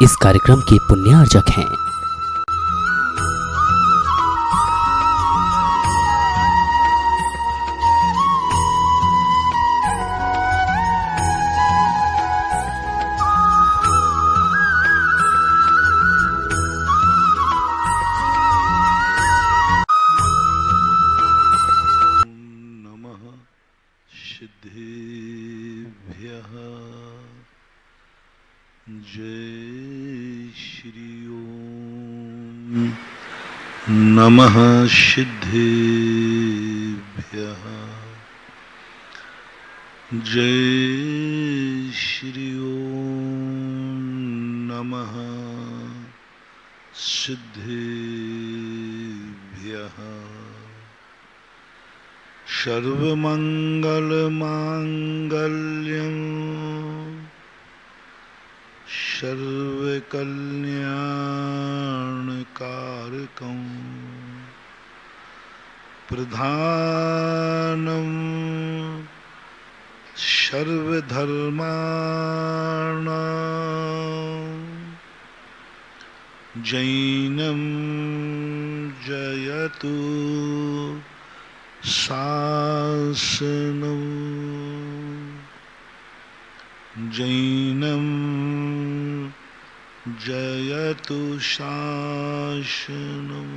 इस कार्यक्रम के पुण्यार्चक हैं। सिद्धेभ्यः जय श्री ओम नमः सिद्धेभ्यः जय श्री ओम नमः सिद्धेभ्यः सर्वमंगलमांगल्यं सर्वकल्याणकारकं प्रधानं सर्वधर्माणां जैनं जयतु शासनं जैनं जयतु शासनं।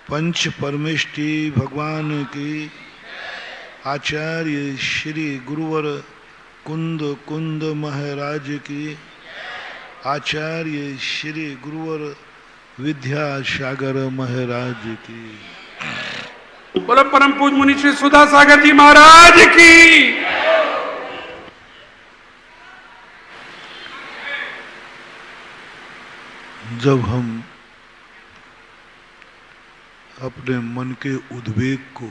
पंच परमेष्टि भगवान की आचार्य श्री गुरुवर कुंद कुंद महाराज की आचार्य श्री गुरुवर विद्यासागर महाराज की। बोलो परम पूज मुनि श्री सुधा सागर जी महाराज की। जब हम अपने मन के उद्वेग को,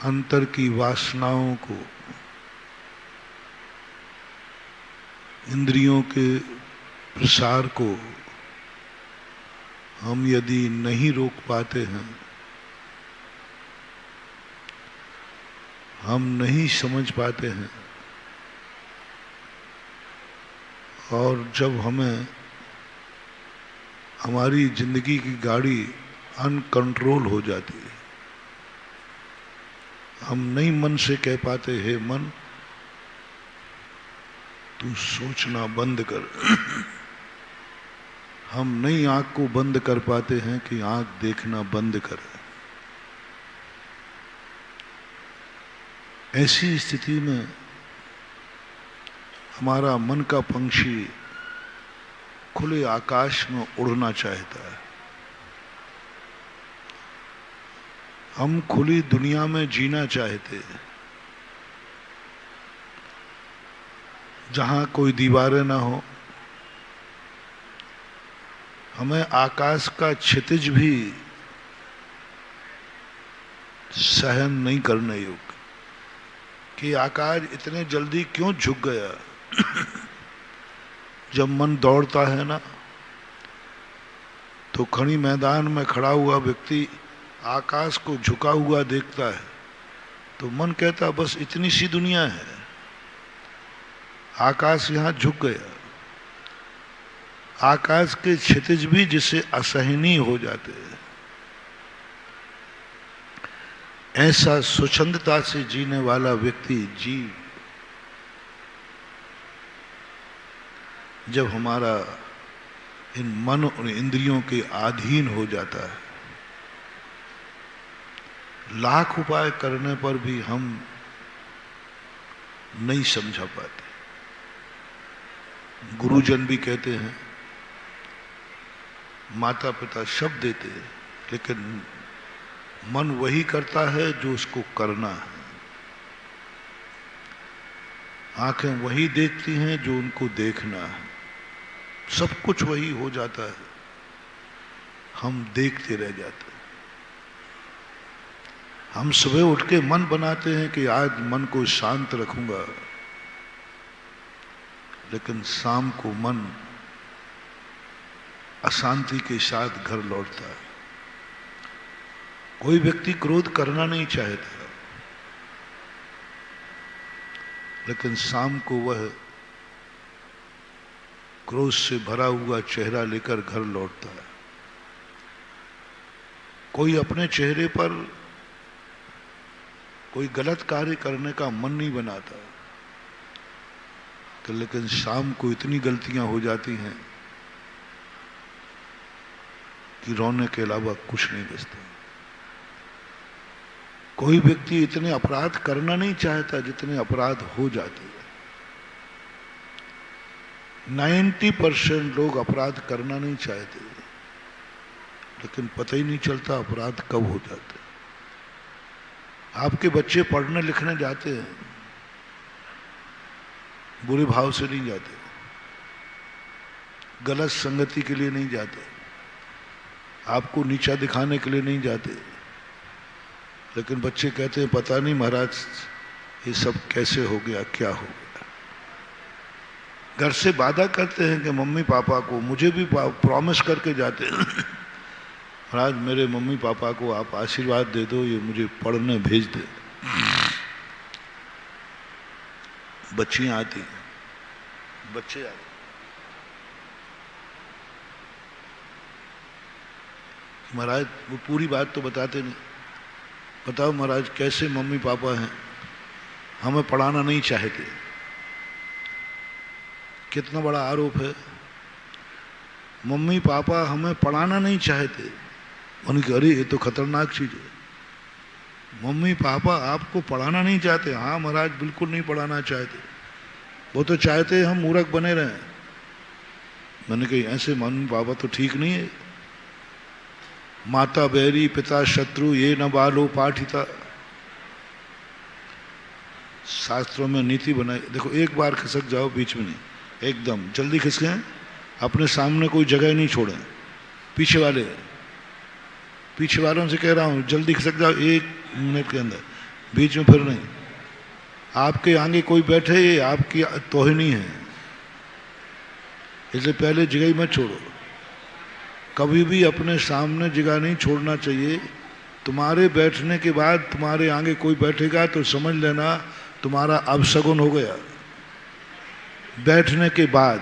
अंतर की वासनाओं को, इंद्रियों के प्रसार को हम यदि नहीं रोक पाते हैं, हम नहीं समझ पाते हैं, और जब हमें हमारी जिंदगी की गाड़ी अनकंट्रोल हो जाती है, हम नहीं मन से कह पाते हे मन तू सोचना बंद कर, हम नहीं आंख को बंद कर पाते हैं कि आंख देखना बंद कर। ऐसी स्थिति में हमारा मन का पंछी खुले आकाश में उड़ना चाहता है। हम खुली दुनिया में जीना चाहते हैं, जहां कोई दीवारें ना हो। हमें आकाश का क्षितिज भी सहन नहीं करने योग्य कि आकाश इतने जल्दी क्यों झुक गया। जब मन दौड़ता है ना, तो खड़ी मैदान में खड़ा हुआ व्यक्ति आकाश को झुका हुआ देखता है, तो मन कहता बस इतनी सी दुनिया है, आकाश यहां झुक गया। आकाश के क्षितिज भी जिसे असहनीय हो जाते हैं। ऐसा स्वच्छंदता से जीने वाला व्यक्ति, जीव, जब हमारा इन मन और इंद्रियों के अधीन हो जाता है, लाख उपाय करने पर भी हम नहीं समझा पाते। गुरुजन भी कहते हैं, माता पिता शब्द देते हैं, लेकिन मन वही करता है जो उसको करना है। आंखें वही देखती हैं जो उनको देखना है। सब कुछ वही हो जाता है, हम देखते रह जाते हैं। हम सुबह उठ के मन बनाते हैं कि आज मन को शांत रखूंगा, लेकिन शाम को मन अशांति के साथ घर लौटता है। कोई व्यक्ति क्रोध करना नहीं चाहता, लेकिन शाम को वह क्रोध से भरा हुआ चेहरा लेकर घर लौटता है। कोई अपने चेहरे पर कोई गलत कार्य करने का मन नहीं बनाता, तो लेकिन शाम को इतनी गलतियां हो जाती हैं कि रोने के अलावा कुछ नहीं बचता। कोई व्यक्ति इतने अपराध करना नहीं चाहता जितने अपराध हो जाते हैं। 90% लोग अपराध करना नहीं चाहते, लेकिन पता ही नहीं चलता अपराध कब हो जाते। आपके बच्चे पढ़ने लिखने जाते हैं, बुरे भाव से नहीं जाते, गलत संगति के लिए नहीं जाते, आपको नीचा दिखाने के लिए नहीं जाते, लेकिन बच्चे कहते हैं पता नहीं महाराज ये सब कैसे हो गया, क्या हो गया। घर से वादा करते हैं कि मम्मी पापा को, मुझे भी प्रॉमिस करके जाते हैं महाराज मेरे मम्मी पापा को आप आशीर्वाद दे दो, ये मुझे पढ़ने भेज दे। बच्चियां आती, बच्चे आते, महाराज वो पूरी बात तो बताते नहीं। बताओ महाराज कैसे मम्मी पापा हैं, हमें पढ़ाना नहीं चाहते। कितना बड़ा आरोप है। मम्मी पापा हमें पढ़ाना नहीं चाहते। उनकी अरे ये तो खतरनाक चीज है। मम्मी पापा आपको पढ़ाना नहीं चाहते। हाँ महाराज बिल्कुल नहीं पढ़ाना चाहते, वो तो चाहते हम मूर्ख बने रहें। मैंने कहा ऐसे मम्मी पापा तो ठीक नहीं है। माता बैरी पिता शत्रु ये न बालो पाठिता, शास्त्रों में नीति बनाई। देखो एक बार खिसक जाओ बीच में नहीं, एकदम जल्दी खिसकें, अपने सामने कोई जगह नहीं छोड़ें। पीछे वालों से कह रहा हूं जल्दी खिसक जाओ 1 मिनट के अंदर, बीच में फिर नहीं। आपके आगे कोई बैठे ये आपकी तौहीनी है, इसलिए पहले जगह ही मत छोड़ो। कभी भी अपने सामने जगह नहीं छोड़ना चाहिए। तुम्हारे बैठने के बाद तुम्हारे आगे कोई बैठेगा तो समझ लेना तुम्हारा अपशगुन हो गया। बैठने के बाद,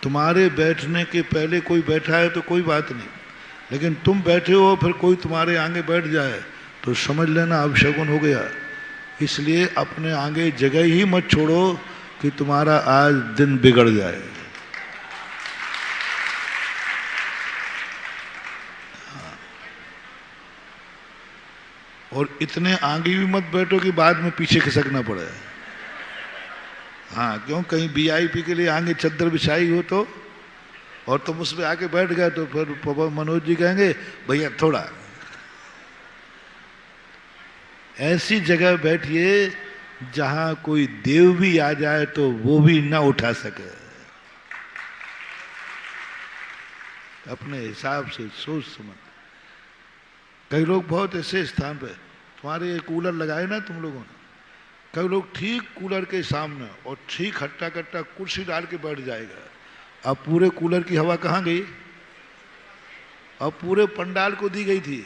तुम्हारे बैठने के पहले कोई बैठा है तो कोई बात नहीं, लेकिन तुम बैठे हो फिर कोई तुम्हारे आगे बैठ जाए तो समझ लेना अपशगुन हो गया। इसलिए अपने आगे जगह ही मत छोड़ो कि तुम्हारा आज दिन बिगड़ जाए। और इतने आगे भी मत बैठो कि बाद में पीछे खिसकना पड़े। हाँ क्यों, कहीं वीआईपी के लिए आगे चद्दर बिछाई हो तो, और तुम उसमें आके बैठ गए तो फिर पापा मनोज जी कहेंगे भैया थोड़ा। ऐसी जगह बैठिए जहां कोई देव भी आ जाए तो वो भी ना उठा सके। अपने हिसाब से सोच समझ। कई लोग बहुत ऐसे स्थान पे, तुम्हारे कूलर लगाए ना तुम लोगों ने, कई लोग ठीक कूलर के सामने और ठीक हट्टा कट्टा कुर्सी डाल के बैठ जाएगा। अब पूरे कूलर की हवा कहाँ गई? अब पूरे पंडाल को दी गई थी।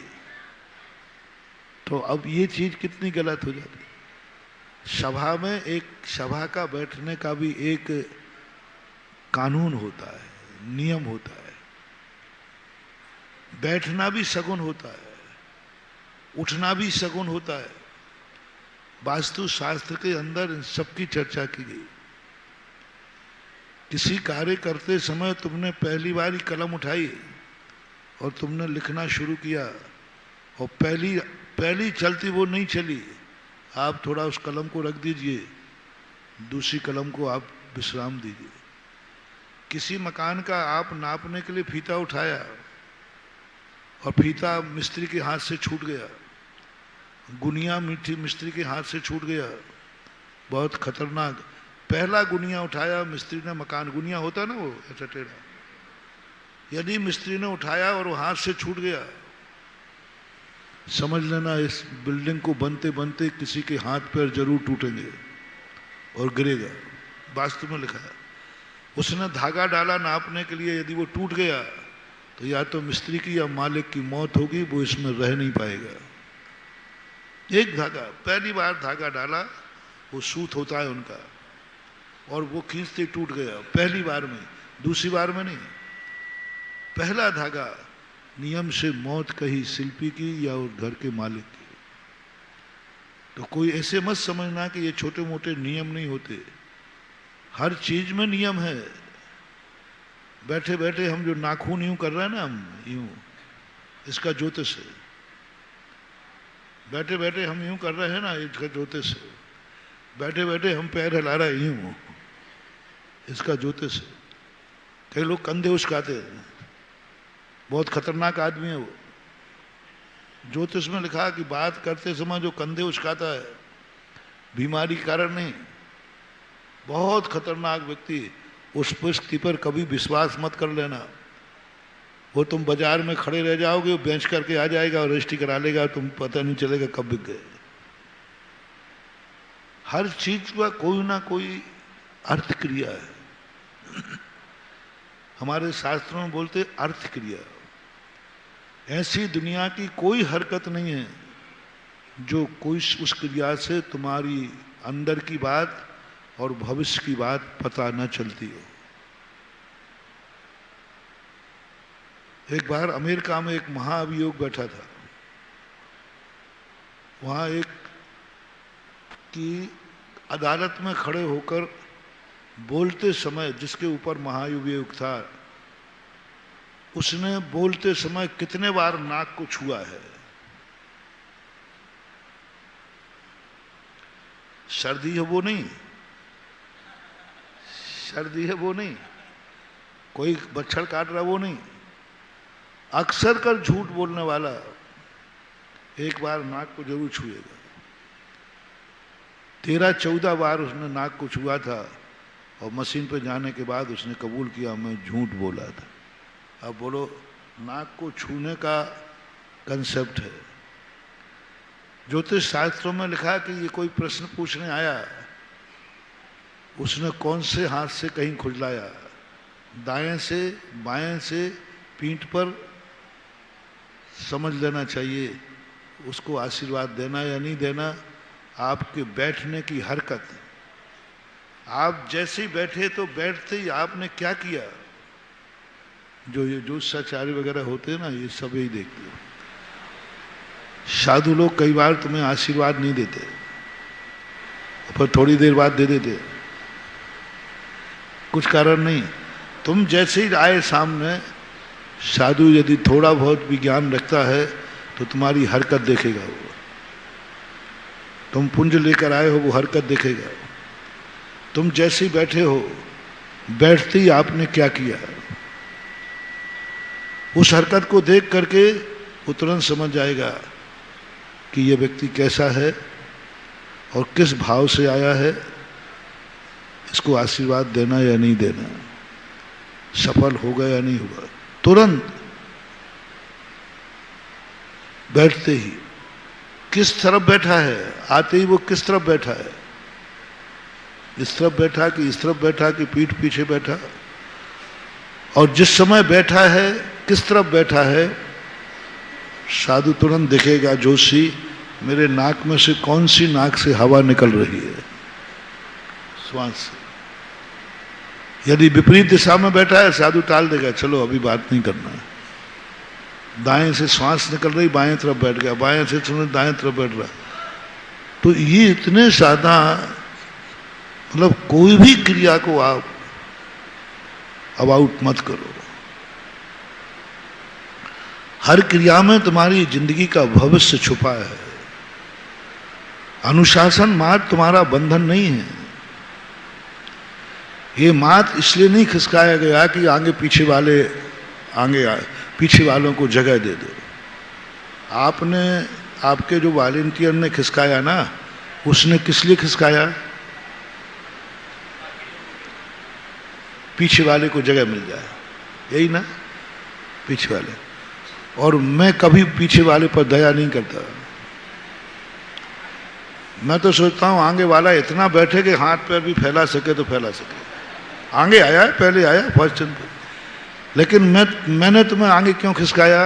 तो अब ये चीज कितनी गलत हो जाती। सभा में एक सभा का बैठने का भी एक कानून होता है, नियम होता है। बैठना भी सगुन होता है, उठना भी सगुन होता है। वास्तु शास्त्र के अंदर इन सबकी चर्चा की गई। किसी कार्य करते समय तुमने पहली बार ही कलम उठाई और तुमने लिखना शुरू किया और पहली चलती वो नहीं चली, आप थोड़ा उस कलम को रख दीजिए, दूसरी कलम को आप विश्राम दीजिए। किसी मकान का आप नापने के लिए फीता उठाया और फीता मिस्त्री के हाथ से छूट गया, गुनिया मिस्त्री के हाथ से छूट गया, बहुत खतरनाक। पहला गुनिया उठाया मिस्त्री ने, मकान गुनिया होता ना वो ऐसा टेढ़ा, यदि मिस्त्री ने उठाया और वो हाथ से छूट गया, समझ लेना इस बिल्डिंग को बनते बनते किसी के हाथ पैर जरूर टूटेंगे और गिरेगा। वास्तु में लिखा है। उसने धागा डाला नापने के लिए, यदि वो टूट गया तो या तो मिस्त्री की या मालिक की मौत होगी, वो इसमें रह नहीं पाएगा। एक धागा, पहली बार धागा डाला वो सूत होता है उनका, और वो खींचते टूट गया पहली बार में, दूसरी बार में नहीं। पहला धागा नियम से मौत कही शिल्पी की या उस घर के मालिक की। तो कोई ऐसे मत समझना कि ये छोटे मोटे नियम नहीं होते, हर चीज में नियम है। बैठे बैठे हम जो नाखून यूं कर रहे हैं ना, हम यूं, इसका ज्योतिष है। बैठे बैठे हम यूं कर रहे हैं ना, इसका ज्योतिष है। बैठे बैठे हम पैर हिला रहे हैं यूं, इसका ज्योतिष है। कई लोग कंधे उचकाते हैं, बहुत खतरनाक आदमी है वो। ज्योतिष में लिखा कि बात करते समय जो कंधे उचकाता है, बीमारी के कारण नहीं, बहुत खतरनाक व्यक्ति। उस व्यक्ति पर कभी विश्वास मत कर लेना। वो तुम बाजार में खड़े रह जाओगे, वो बेंच करके आ जाएगा और रजिस्ट्री करा लेगा, तुम पता नहीं चलेगा कब बिक गए। हर चीज का कोई ना कोई अर्थ क्रिया है। हमारे शास्त्रों में बोलते अर्थ क्रिया। ऐसी दुनिया की कोई हरकत नहीं है जो कोई उस क्रिया से तुम्हारी अंदर की बात और भविष्य की बात पता न चलती हो। एक बार अमेरिका में एक महाअभियोग बैठा था। वहां एक की अदालत में खड़े होकर बोलते समय, जिसके ऊपर महाअभियोग था, उसने बोलते समय कितने बार नाक को छुआ है। सर्दी है वो नहीं, सर्दी है वो नहीं, कोई बच्छर काट रहा वो नहीं, अक्सर कर झूठ बोलने वाला एक बार नाक को जरूर छुएगा। 13-14 बार उसने नाक को छुआ था और मशीन पे जाने के बाद उसने कबूल किया मैं झूठ बोला था। अब बोलो, नाक को छूने का कंसेप्ट है। ज्योतिष शास्त्रों में लिखा कि ये कोई प्रश्न पूछने आया, उसने कौन से हाथ से कहीं खुजलाया, दाएं से बाएं से पीठ पर, समझ लेना चाहिए उसको आशीर्वाद देना या नहीं देना। आपके बैठने की हरकत, आप जैसे ही बैठे तो बैठते ही आपने क्या किया। जो ये ज्योतिषाचार्य वगैरह होते हैं ना, ये सब यही देखते हैं। साधु लोग कई बार तुम्हें आशीर्वाद नहीं देते, पर थोड़ी देर बाद दे देते, कुछ कारण नहीं। तुम जैसे ही आए सामने, साधु यदि थोड़ा बहुत भी ज्ञान रखता है तो तुम्हारी हरकत देखेगा वो। तुम पुंज लेकर आए हो, वो हरकत देखेगा। तुम जैसे ही बैठे हो, बैठते ही आपने क्या किया, उस हरकत को देख करके वो तुरंत समझ जाएगा कि ये व्यक्ति कैसा है और किस भाव से आया है, इसको आशीर्वाद देना या नहीं देना, सफल होगा या नहीं होगा। तुरंत बैठते ही किस तरफ बैठा है, आते ही वो किस तरफ बैठा है, इस तरफ बैठा कि इस तरफ बैठा कि पीठ पीछे बैठा, और जिस समय बैठा है किस तरफ बैठा है, साधु तुरंत दिखेगा। जोशी, मेरे नाक में से कौन सी नाक से हवा निकल रही है, श्वास से। यदि विपरीत दिशा में बैठा है, साधु टाल देगा, चलो अभी बात नहीं करना है। दाएं से श्वास निकल रही, बाएं तरफ बैठ गया, बाएं से सुने दाएं तरफ बैठ रहा। तो ये इतने सादा, मतलब कोई भी क्रिया को आप अबाउट मत करो। हर क्रिया में तुम्हारी जिंदगी का भविष्य छुपा है। अनुशासन मात्र तुम्हारा बंधन नहीं है। ये मात इसलिए नहीं खिसकाया गया कि आगे पीछे वाले पीछे वालों को जगह दे दो। आपने, आपके जो वॉलेंटियर ने खिसकाया ना, उसने किस लिए खिसकाया, पीछे वाले को जगह मिल जाए, यही ना, पीछे वाले। और मैं कभी पीछे वाले पर दया नहीं करता। मैं तो सोचता हूं आगे वाला इतना बैठे कि हाथ पैर भी फैला सके तो फैला सके। आगे आया है, पहले आया फर्स्ट जन पे, लेकिन मैंने तुम्हें आगे क्यों खिसकाया,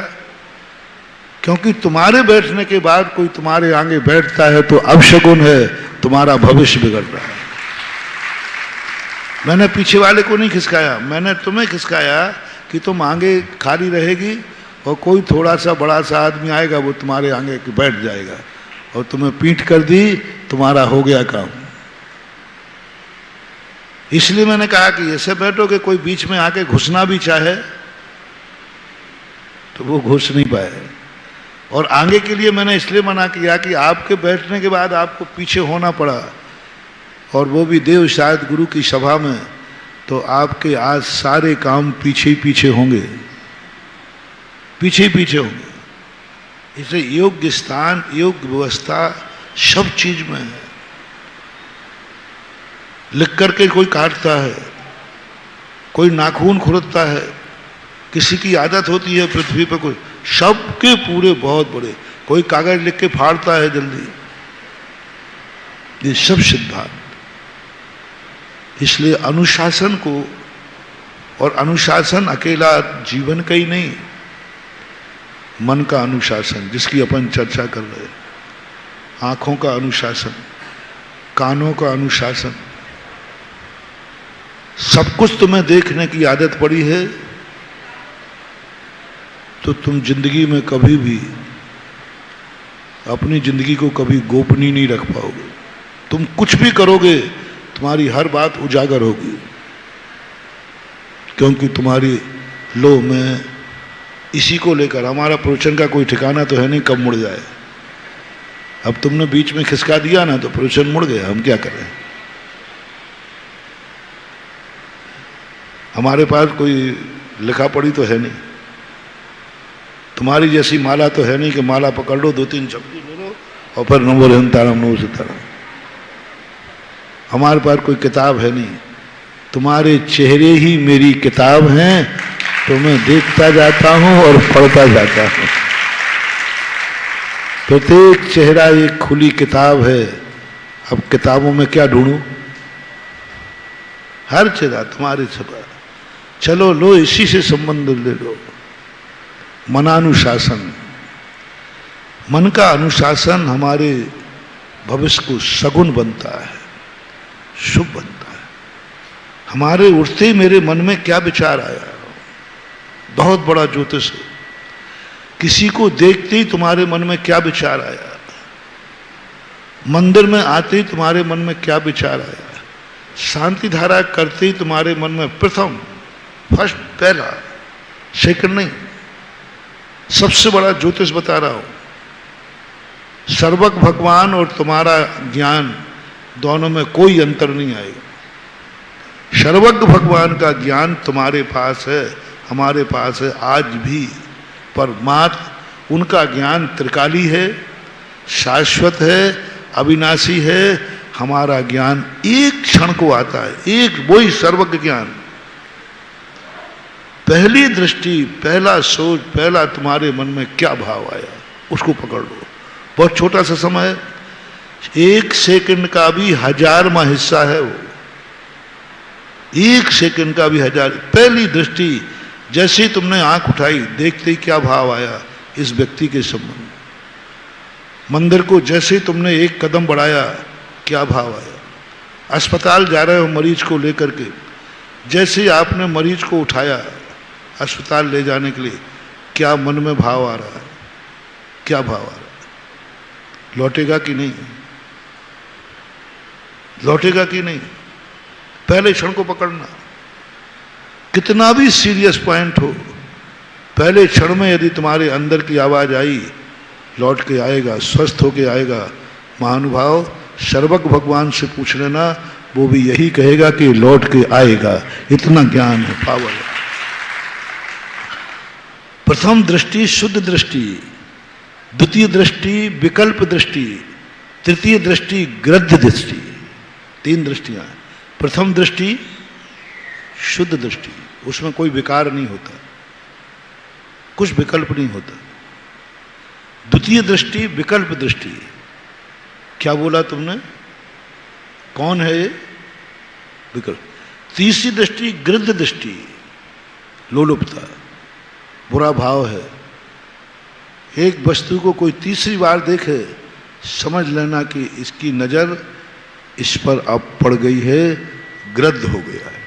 क्योंकि तुम्हारे बैठने के बाद कोई तुम्हारे आगे बैठता है तो अपशगुन है, तुम्हारा भविष्य बिगड़ रहा है। मैंने पीछे वाले को नहीं खिसकाया, मैंने तुम्हें खिसकाया कि तुम आगे खाली रहेगी और कोई थोड़ा सा बड़ा सा आदमी आएगा, वो तुम्हारे आगे बैठ जाएगा और तुम्हें पीठ कर दी, तुम्हारा हो गया काम। इसलिए मैंने कहा कि ऐसे बैठोगे, कोई बीच में आके घुसना भी चाहे तो वो घुस नहीं पाए। और आगे के लिए मैंने इसलिए मना किया कि आपके बैठने के बाद आपको पीछे होना पड़ा, और वो भी देव शायद गुरु की सभा में, तो आपके आज सारे काम पीछे ही पीछे होंगे, पीछे ही पीछे होंगे। इसलिए योग्य स्थान, योग्य व्यवस्था सब चीज में है। लिख करके कोई काटता है, कोई नाखून खुरदता है, किसी की आदत होती है पृथ्वी पर, कोई सबके पूरे बहुत बड़े, कोई कागज लिख के फाड़ता है जल्दी, ये सब सिद्धांत। इसलिए अनुशासन को, और अनुशासन अकेला जीवन का ही नहीं, मन का अनुशासन जिसकी अपन चर्चा कर रहे हैं, आंखों का अनुशासन, कानों का अनुशासन, सब कुछ तुम्हें देखने की आदत पड़ी है तो तुम जिंदगी में कभी भी अपनी जिंदगी को कभी गोपनीय नहीं रख पाओगे। तुम कुछ भी करोगे, तुम्हारी हर बात उजागर होगी, क्योंकि तुम्हारी लो में इसी को लेकर हमारा प्रवचन का कोई ठिकाना तो है नहीं कब मुड़ जाए। अब तुमने बीच में खिसका दिया ना तो प्रवचन मुड़ गया, हम क्या करें। हमारे पास कोई लिखा पढ़ी तो है नहीं, तुम्हारी जैसी माला तो है नहीं कि माला पकड़ लो, 2-3 शब्द ले लो और फिर नमो रहताराम नमो सीताराम। हमारे पास कोई किताब है नहीं, तुम्हारे चेहरे ही मेरी किताब हैं, तो मैं देखता जाता हूं और पढ़ता जाता हूं। प्रत्येक चेहरा एक खुली किताब है। अब किताबों में क्या ढूंढूं? हर चेहरा तुम्हारे छपा। चलो लो, इसी से संबंध ले लो। मनानुशासन, मन का अनुशासन हमारे भविष्य को सगुन बनता है, शुभ बनता है। हमारे उठते ही मेरे मन में क्या विचार आया, बहुत बड़ा ज्योतिष है। किसी को देखते ही तुम्हारे मन में क्या विचार आया, मंदिर में आते ही तुम्हारे मन में क्या विचार आया, शांति धारा करते ही तुम्हारे मन में प्रथम, फर्स्ट, पहला, सेकंड नहीं, सबसे बड़ा ज्योतिष बता रहा हूं। सर्वज्ञ भगवान और तुम्हारा ज्ञान दोनों में कोई अंतर नहीं आएगा। सर्वज्ञ भगवान का ज्ञान तुम्हारे पास है, हमारे पास है आज भी, पर मात्र उनका ज्ञान त्रिकाली है, शाश्वत है, अविनाशी है। हमारा ज्ञान एक क्षण को आता है, एक वही सर्वज्ञ ज्ञान। पहली दृष्टि, पहला सोच, पहला तुम्हारे मन में क्या भाव आया, उसको पकड़ लो। बहुत छोटा सा समय है, 1 सेकंड का भी 1000वां हिस्सा है वो, 1 सेकंड का भी 1000। पहली दृष्टि, जैसे ही तुमने आंख उठाई, देखते ही क्या भाव आया इस व्यक्ति के संबंध। मंदिर को जैसे ही तुमने एक कदम बढ़ाया, क्या भाव आया। अस्पताल जा रहे हो मरीज को लेकर के, जैसे ही आपने मरीज को उठाया अस्पताल ले जाने के लिए, क्या मन में भाव आ रहा है, क्या भाव आ रहा है। लौटेगा कि नहीं, लौटेगा कि नहीं, पहले क्षण को पकड़ना। कितना भी सीरियस पॉइंट हो, पहले क्षण में यदि तुम्हारे अंदर की आवाज आई, लौट के आएगा, स्वस्थ होके आएगा। महानुभाव, सर्वज्ञ भगवान से पूछ लेना, वो भी यही कहेगा कि लौट के आएगा। इतना ज्ञान है, पावर है। प्रथम दृष्टि शुद्ध दृष्टि, द्वितीय दृष्टि विकल्प दृष्टि, तृतीय दृष्टि गृध्य दृष्टि। 3 दृष्टियां। प्रथम दृष्टि शुद्ध दृष्टि, उसमें कोई विकार नहीं होता, कुछ विकल्प नहीं होता। द्वितीय दृष्टि विकल्प दृष्टि। क्या बोला तुमने, कौन है ये, विकल्प। तीसरी दृष्टि गृध्य दृष्टि, लोलुपता, बुरा भाव है। एक वस्तु को कोई तीसरी बार देखे, समझ लेना कि इसकी नजर इस पर अब पड़ गई है, ग्रद्ध हो गया है।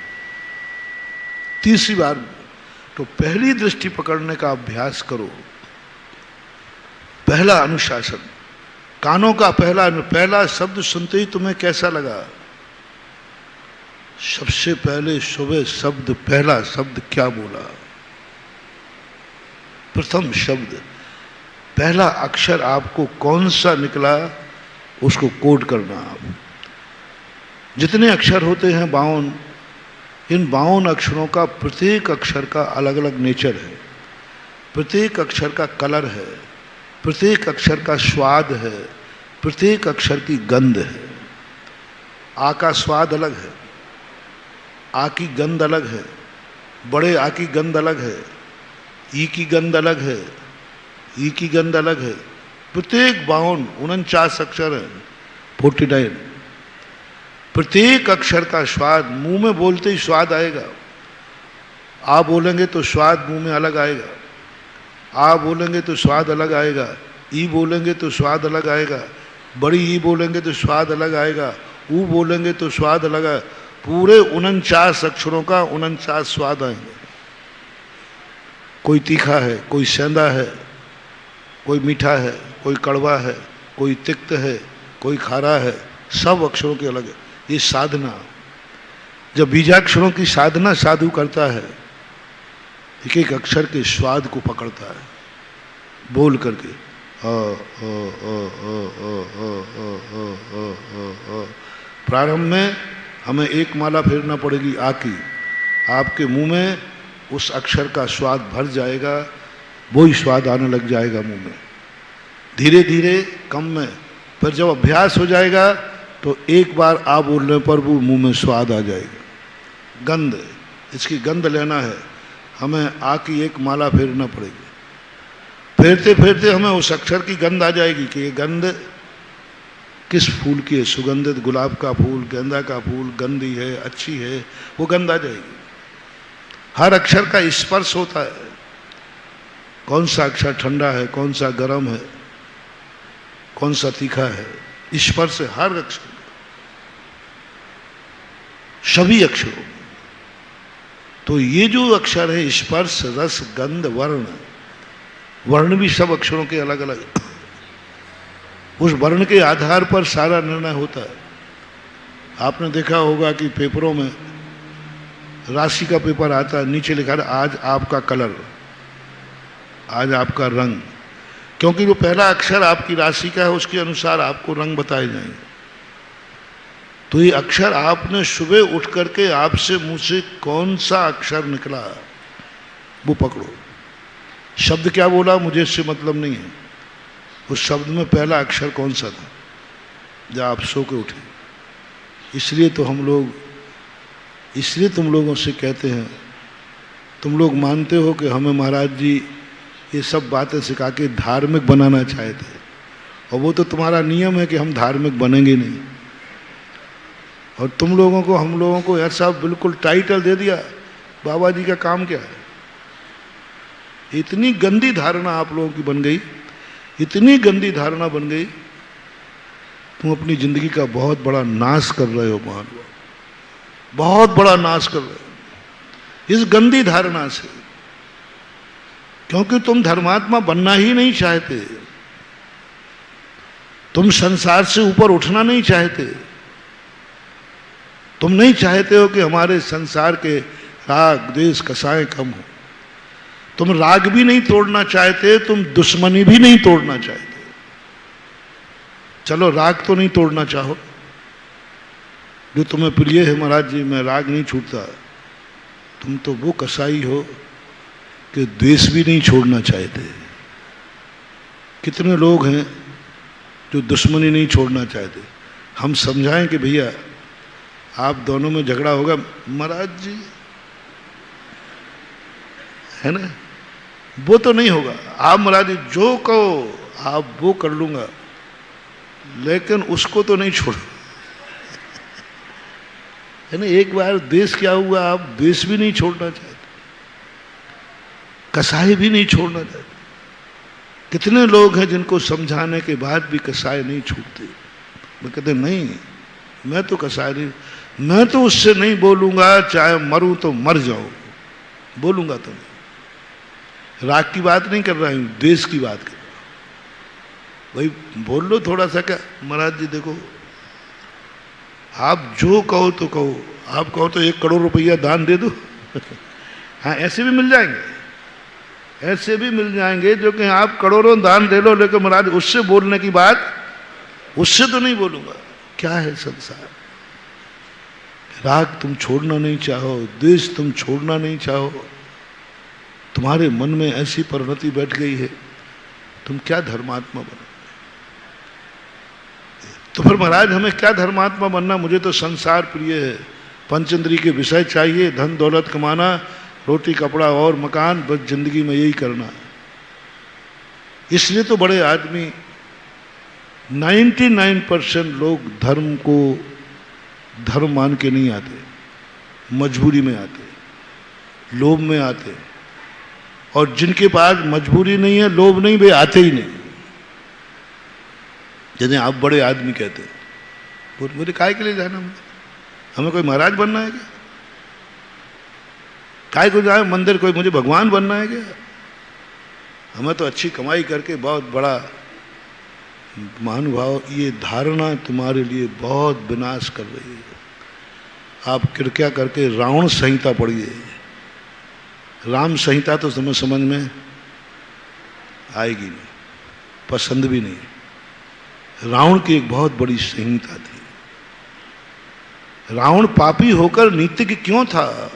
तीसरी बार तो पहली दृष्टि पकड़ने का अभ्यास करो। पहला अनुशासन, कानों का पहला शब्द सुनते ही तुम्हें कैसा लगा? सबसे पहले सुबह शब्द, पहला शब्द क्या बोला? प्रथम शब्द, पहला अक्षर आपको कौन सा निकला, उसको कोड करना। आप जितने अक्षर होते हैं 52, इन 52 अक्षरों का प्रत्येक अक्षर का अलग अलग नेचर है, प्रत्येक अक्षर का कलर है, प्रत्येक अक्षर का स्वाद है, प्रत्येक अक्षर की गंध है। आ का स्वाद अलग है, आ की गंध अलग है, बड़े आ की गंध अलग है, ई की गंध अलग है, ई की गंध अलग है। प्रत्येक 49 अक्षर है, 49। प्रत्येक अक्षर का स्वाद, मुंह में बोलते ही स्वाद आएगा। आ बोलेंगे तो स्वाद मुंह में अलग आएगा, आ बोलेंगे तो स्वाद अलग आएगा, ई बोलेंगे तो स्वाद अलग आएगा, बड़ी ई बोलेंगे तो स्वाद अलग आएगा, ऊ बोलेंगे तो स्वाद अलग आएगा। पूरे 49 अक्षरों का 49 स्वाद आएंगे। कोई तीखा है, कोई सेंधा है, कोई मीठा है, कोई कड़वा है, कोई तिक्त है, कोई खारा है, सब अक्षरों के अलग है। ये साधना, जब बीजाक्षरों की साधना साधु करता है, एक एक अक्षर के स्वाद को पकड़ता है बोल करके। प्रारंभ में हमें एक माला फेरना पड़ेगी आ की, आपके मुंह में उस अक्षर का स्वाद भर जाएगा, वही स्वाद आने लग जाएगा मुंह में, धीरे धीरे कम में। पर जब अभ्यास हो जाएगा तो एक बार आ बोलने पर वो मुंह में स्वाद आ जाएगा। गंध, इसकी गंध लेना है, हमें आ की एक माला फेरना पड़ेगी। फेरते फेरते हमें उस अक्षर की गंध आ जाएगी कि ये गंध किस फूल की है, सुगंधित गुलाब का फूल, गेंदा का फूल, गंदी है, अच्छी है, वो गंध आ जाएगी। हर अक्षर का स्पर्श होता है, कौन सा अक्षर ठंडा है, कौन सा गर्म है, कौन सा तीखा है, स्पर्श है हर अक्षर, सभी अक्षरों। तो ये जो अक्षर है, स्पर्श, रस, गंध, वर्ण, वर्ण भी सब अक्षरों के अलग अलग, उस वर्ण के आधार पर सारा निर्णय होता है। आपने देखा होगा कि पेपरों में राशि का पेपर आता है, नीचे लिखा है आज आपका कलर, आज आपका रंग, क्योंकि जो पहला अक्षर आपकी राशि का है उसके अनुसार आपको रंग बताए जाएंगे। तो ये अक्षर आपने सुबह उठ करके आपसे मुंह से कौन सा अक्षर निकला वो पकड़ो। शब्द क्या बोला मुझे इससे मतलब नहीं है, उस शब्द में पहला अक्षर कौन सा था जब आप सो के उठे। इसलिए तो हम लोग, इसलिए तुम लोगों से कहते हैं, तुम लोग मानते हो कि हमें महाराज जी ये सब बातें सिखा के धार्मिक बनाना चाहे थे, और वो तो तुम्हारा नियम है कि हम धार्मिक बनेंगे नहीं। और तुम लोगों को, हम लोगों को ऐसा बिल्कुल टाइटल दे दिया, बाबा जी का काम क्या है। इतनी गंदी धारणा आप लोगों की बन गई, इतनी गंदी धारणा बन गई, तुम अपनी जिंदगी का बहुत बड़ा नाश कर रहे हो महानुभाव, बहुत बड़ा नाश कर रहे हो इस गंदी धारणा से। क्योंकि तुम धर्मात्मा बनना ही नहीं चाहते, तुम संसार से ऊपर उठना नहीं चाहते, तुम नहीं चाहते हो कि हमारे संसार के राग द्वेष कसाएं कम हो, तुम राग भी नहीं तोड़ना चाहते, तुम दुश्मनी भी नहीं तोड़ना चाहते। चलो राग तो नहीं तोड़ना चाहो, जो तुम्हें प्रिय है महाराज जी मैं राग नहीं छूटता, तुम तो वो कसाई हो कि द्वेष भी नहीं छोड़ना चाहते। कितने लोग हैं जो दुश्मनी नहीं छोड़ना चाहते। हम समझाएं कि भैया आप दोनों में झगड़ा होगा, महाराज जी है ना, वो तो नहीं होगा। आप महाराज जी जो कहो आप वो कर लूंगा, लेकिन उसको तो नहीं छोड़, है ना। एक बार देश क्या हुआ, आप देश भी नहीं छोड़ना चाहते, कसाई भी नहीं छोड़ना चाहते। कितने लोग हैं जिनको समझाने के बाद भी कसाई नहीं छूटते। वो कहते नहीं मैं तो कसाई नहीं, मैं तो उससे नहीं बोलूंगा, चाहे मरूं तो मर जाऊं, बोलूंगा तो नहीं। राग की बात नहीं कर रहा हूं, देश की बात कर रहा हूं। भाई बोल लो थोड़ा सा। क्या महाराज जी देखो, आप जो कहो तो कहो, आप कहो तो 1 करोड़ रुपया दान दे दो हाँ, ऐसे भी मिल जाएंगे, ऐसे भी मिल जाएंगे जो कि आप करोड़ों दान दे लो, लेकिन महाराज उससे बोलने की बात, उससे तो नहीं बोलूंगा। क्या है संसार? राग तुम छोड़ना नहीं चाहो, द्वेष तुम छोड़ना नहीं चाहो, तुम्हारे मन में ऐसी परिणति बैठ गई है, तुम क्या धर्मात्मा बनो? तो फिर महाराज हमें क्या धर्मात्मा बनना? मुझे तो संसार प्रिय है, पंचेंद्रिय के विषय चाहिए, धन दौलत कमाना, रोटी कपड़ा और मकान, बस जिंदगी में यही करना। इसलिए तो बड़े आदमी 99% लोग धर्म को धर्म मान के नहीं आते, मजबूरी में आते, लोभ में आते। और जिनके पास मजबूरी नहीं है, लोभ नहीं, वे आते ही नहीं। जिन्हें आप बड़े आदमी कहते हैं, मुझे काय के लिए जाना? हमें कोई महाराज बनना है क्या? काय को जाए मंदिर? कोई मुझे भगवान बनना है क्या? हमें तो अच्छी कमाई करके बहुत बड़ा महानुभाव। ये धारणा तुम्हारे लिए बहुत विनाश कर रही है। आप कृपया करके रावण संहिता पढ़िए। राम संहिता तो तुम्हें समझ में आएगी नहीं, पसंद भी नहीं। रावण की एक बहुत बड़ी संहिता थी। रावण पापी होकर नीतिज्ञ क्यों था?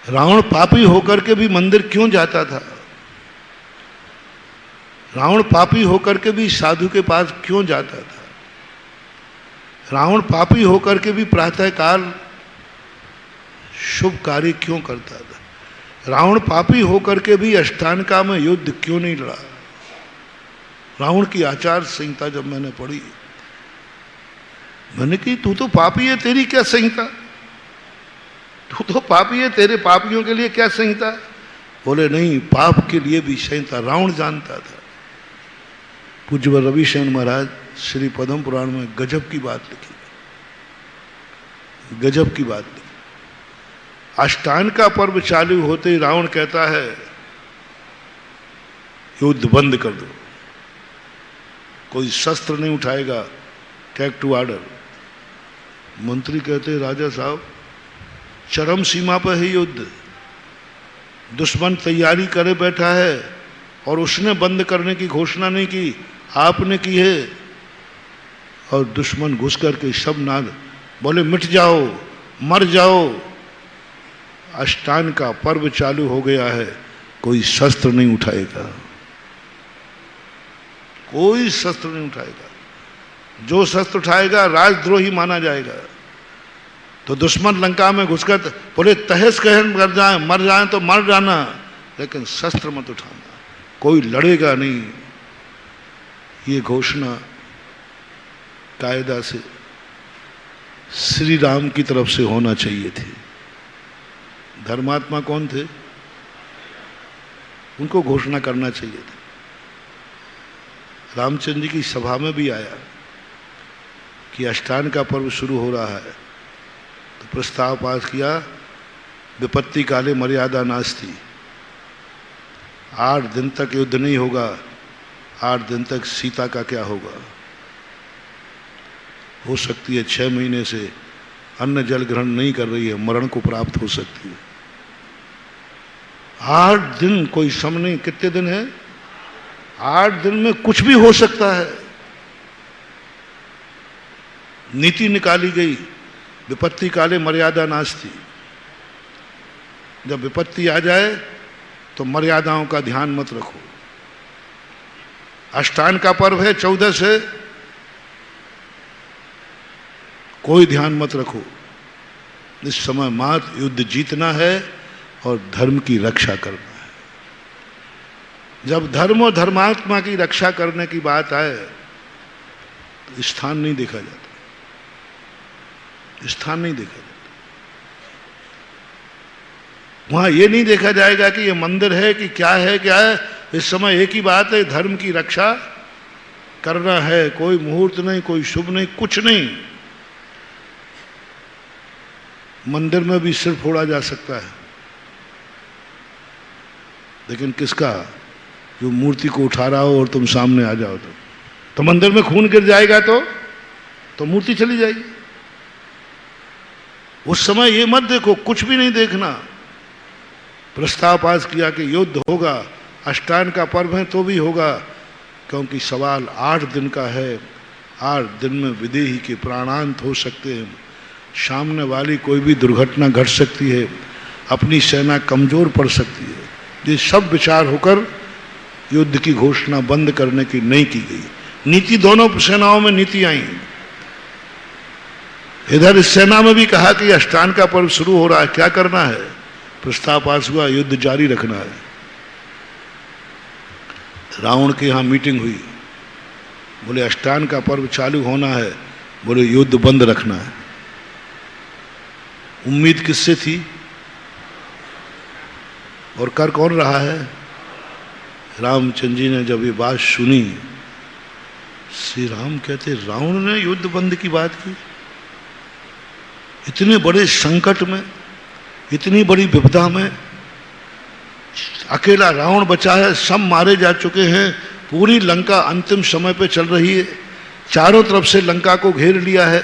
रावण पापी होकर के भी मंदिर क्यों जाता था? रावण पापी होकर के भी साधु के पास क्यों जाता था? रावण पापी होकर के भी प्रातःकाल शुभ कार्य क्यों करता था? रावण पापी होकर के भी अष्टांगा में युद्ध क्यों नहीं लड़ा? रावण की आचार संहिता जब मैंने पढ़ी, मैंने कही तू तो पापी है, तेरी क्या संहिता? तू तो पापी है, तेरे पापियों के लिए क्या संहिता? बोले नहीं, पाप के लिए भी संहिता रावण जानता था। पूज्य रविशंकर महाराज श्री पद्म पुराण में गजब की बात लिखी, गजब की बात लिखी। अष्टांग का पर्व चालू होते ही रावण कहता है युद्ध बंद कर दो, कोई शस्त्र नहीं उठाएगा, टेक टू ऑर्डर। मंत्री कहते राजा साहब चरम सीमा पर है युद्ध, दुश्मन तैयारी करे बैठा है और उसने बंद करने की घोषणा नहीं की, आपने की है। और दुश्मन घुस करके सब नाद बोले मिट जाओ, मर जाओ, अष्टांग का पर्व चालू हो गया है, कोई शस्त्र नहीं उठाएगा, कोई शस्त्र नहीं उठाएगा। जो शस्त्र उठाएगा राजद्रोही माना जाएगा। तो दुश्मन लंका में घुसकर बोले तहस कहन कर जाए, मर जाए तो मर जाना, लेकिन शस्त्र मत उठाना, कोई लड़ेगा नहीं। ये घोषणा कायदा से श्री राम की तरफ से होना चाहिए थी। धर्मात्मा कौन थे? उनको घोषणा करना चाहिए था। रामचंद्र जी की सभा में भी आया कि अष्टांग का पर्व शुरू हो रहा है, तो प्रस्ताव पास किया, विपत्ति काले मर्यादा नास्ति, 8 दिन तक युद्ध नहीं होगा, 8 दिन तक सीता का क्या होगा? हो सकती है 6 महीने से अन्न जल ग्रहण नहीं कर रही है, मरण को प्राप्त हो सकती है। 8 दिन कोई सम नहीं, कितने दिन है? 8 दिन में कुछ भी हो सकता है। नीति निकाली गई, विपत्ति काले मर्यादा नास्ति। जब विपत्ति आ जाए तो मर्यादाओं का ध्यान मत रखो। अष्टांग का पर्व है 14 से, कोई ध्यान मत रखो। इस समय मात्र युद्ध जीतना है और धर्म की रक्षा करना है। जब धर्म और धर्मात्मा की रक्षा करने की बात आए तो स्थान नहीं देखा जाता, स्थान नहीं देखा जाता। वहां यह नहीं देखा जाएगा कि ये मंदिर है कि क्या है, क्या है। इस समय एक ही बात है, धर्म की रक्षा करना है, कोई मुहूर्त नहीं, कोई शुभ नहीं, कुछ नहीं। मंदिर में भी सिर फोड़ा जा सकता है, लेकिन किसका? जो मूर्ति को उठा रहा हो और तुम सामने आ जाओ तो मंदिर में खून गिर जाएगा तो मूर्ति चली जाएगी। उस समय ये मत देखो, कुछ भी नहीं देखना। प्रस्ताव पास किया कि युद्ध होगा, अष्टान का पर्व है तो भी होगा, क्योंकि सवाल 8 दिन का है। 8 दिन में विदेही के प्राणांत हो सकते हैं, सामने वाली कोई भी दुर्घटना घट सकती है, अपनी सेना कमजोर पड़ सकती है। ये सब विचार होकर युद्ध की घोषणा बंद करने की नहीं की गई। नीति दोनों सेनाओं में नीति आई। इधर इस सेना में भी कहा कि अष्टान का पर्व शुरू हो रहा है, क्या करना है? प्रस्ताव पास हुआ, युद्ध जारी रखना है। रावण के यहाँ मीटिंग हुई, बोले अष्टान का पर्व चालू होना है, बोले युद्ध बंद रखना है। उम्मीद किससे थी और कर कौन रहा है? रामचंद्र जी ने जब ये बात सुनी, श्री राम कहते रावण ने युद्ध बंद की बात की? इतने बड़े संकट में, इतनी बड़ी विपदा में अकेला रावण बचा है, सब मारे जा चुके हैं, पूरी लंका अंतिम समय पे चल रही है, चारों तरफ से लंका को घेर लिया है,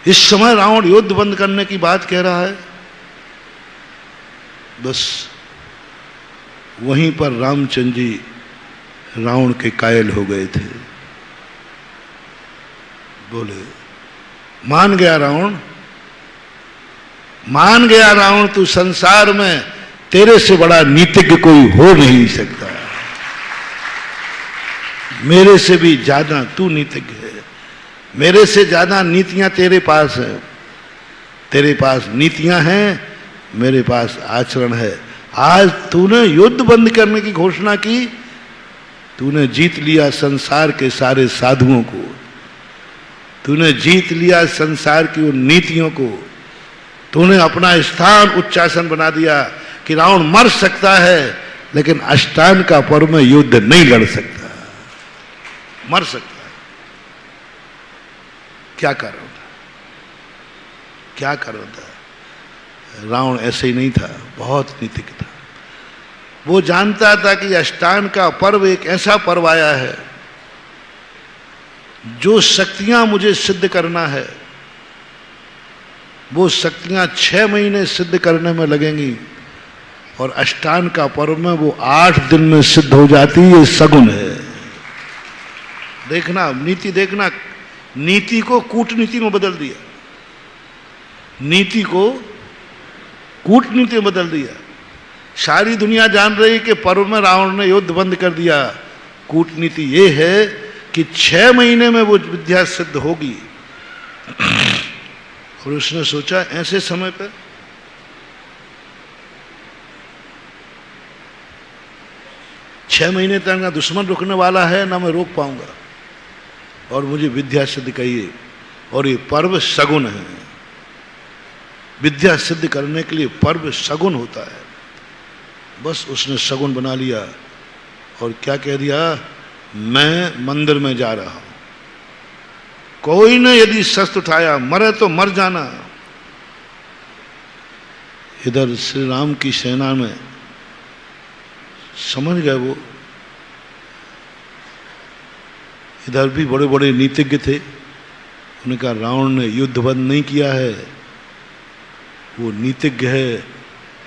इस समय रावण युद्ध बंद करने की बात कह रहा है? बस वहीं पर रामचंद्र जी रावण के कायल हो गए थे। बोले मान गया रावण, मान गया रावण, तू संसार में तेरे से बड़ा नीतिज्ञ कोई हो नहीं सकता, मेरे से भी ज्यादा तू नीतिज्ञ है, मेरे से ज्यादा नीतियां तेरे पास हैं, तेरे पास नीतियां हैं, मेरे पास आचरण है। आज तूने युद्ध बंद करने की घोषणा की, तूने जीत लिया संसार के सारे साधुओं को, तूने जीत लिया संसार की उन नीतियों को, तूने अपना स्थान उच्चासन बना दिया कि रावण मर सकता है लेकिन अष्टान का पर्व में युद्ध नहीं लड़ सकता, मर सकता है। क्या कारण था? क्या कारण था? रावण ऐसे ही नहीं था, बहुत नीतिज्ञ था। वो जानता था कि अष्टान का पर्व एक ऐसा पर्व आया है जो शक्तियां मुझे सिद्ध करना है, वो शक्तियां 6 महीने सिद्ध करने में लगेंगी और अष्टान का पर्व में वो 8 दिन में सिद्ध हो जाती। ये सगुन है। देखना, नीति देखना, नीति को कूटनीति में बदल दिया, नीति को कूटनीति में बदल दिया। सारी दुनिया जान रही कि पर्व में रावण ने युद्ध बंद कर दिया। कूटनीति ये है कि 6 महीने में वो विद्या सिद्ध होगी। और उसने सोचा ऐसे समय पर छह महीने तक ना दुश्मन रुकने वाला है ना मैं रोक पाऊंगा, और मुझे विद्या सिद्ध कहिए, और ये पर्व सगुन है। विद्या सिद्ध करने के लिए पर्व सगुन होता है। बस उसने सगुन बना लिया और क्या कह दिया, मैं मंदिर में जा रहा हूं, कोई ने यदि शस्त्र उठाया मरे तो मर जाना। इधर श्री राम की सेना में समझ गए वो, इधर भी बड़े बड़े नीतिज्ञ थे। उन्होंने कहा रावण ने युद्ध बंद नहीं किया है, वो नीतिज्ञ है,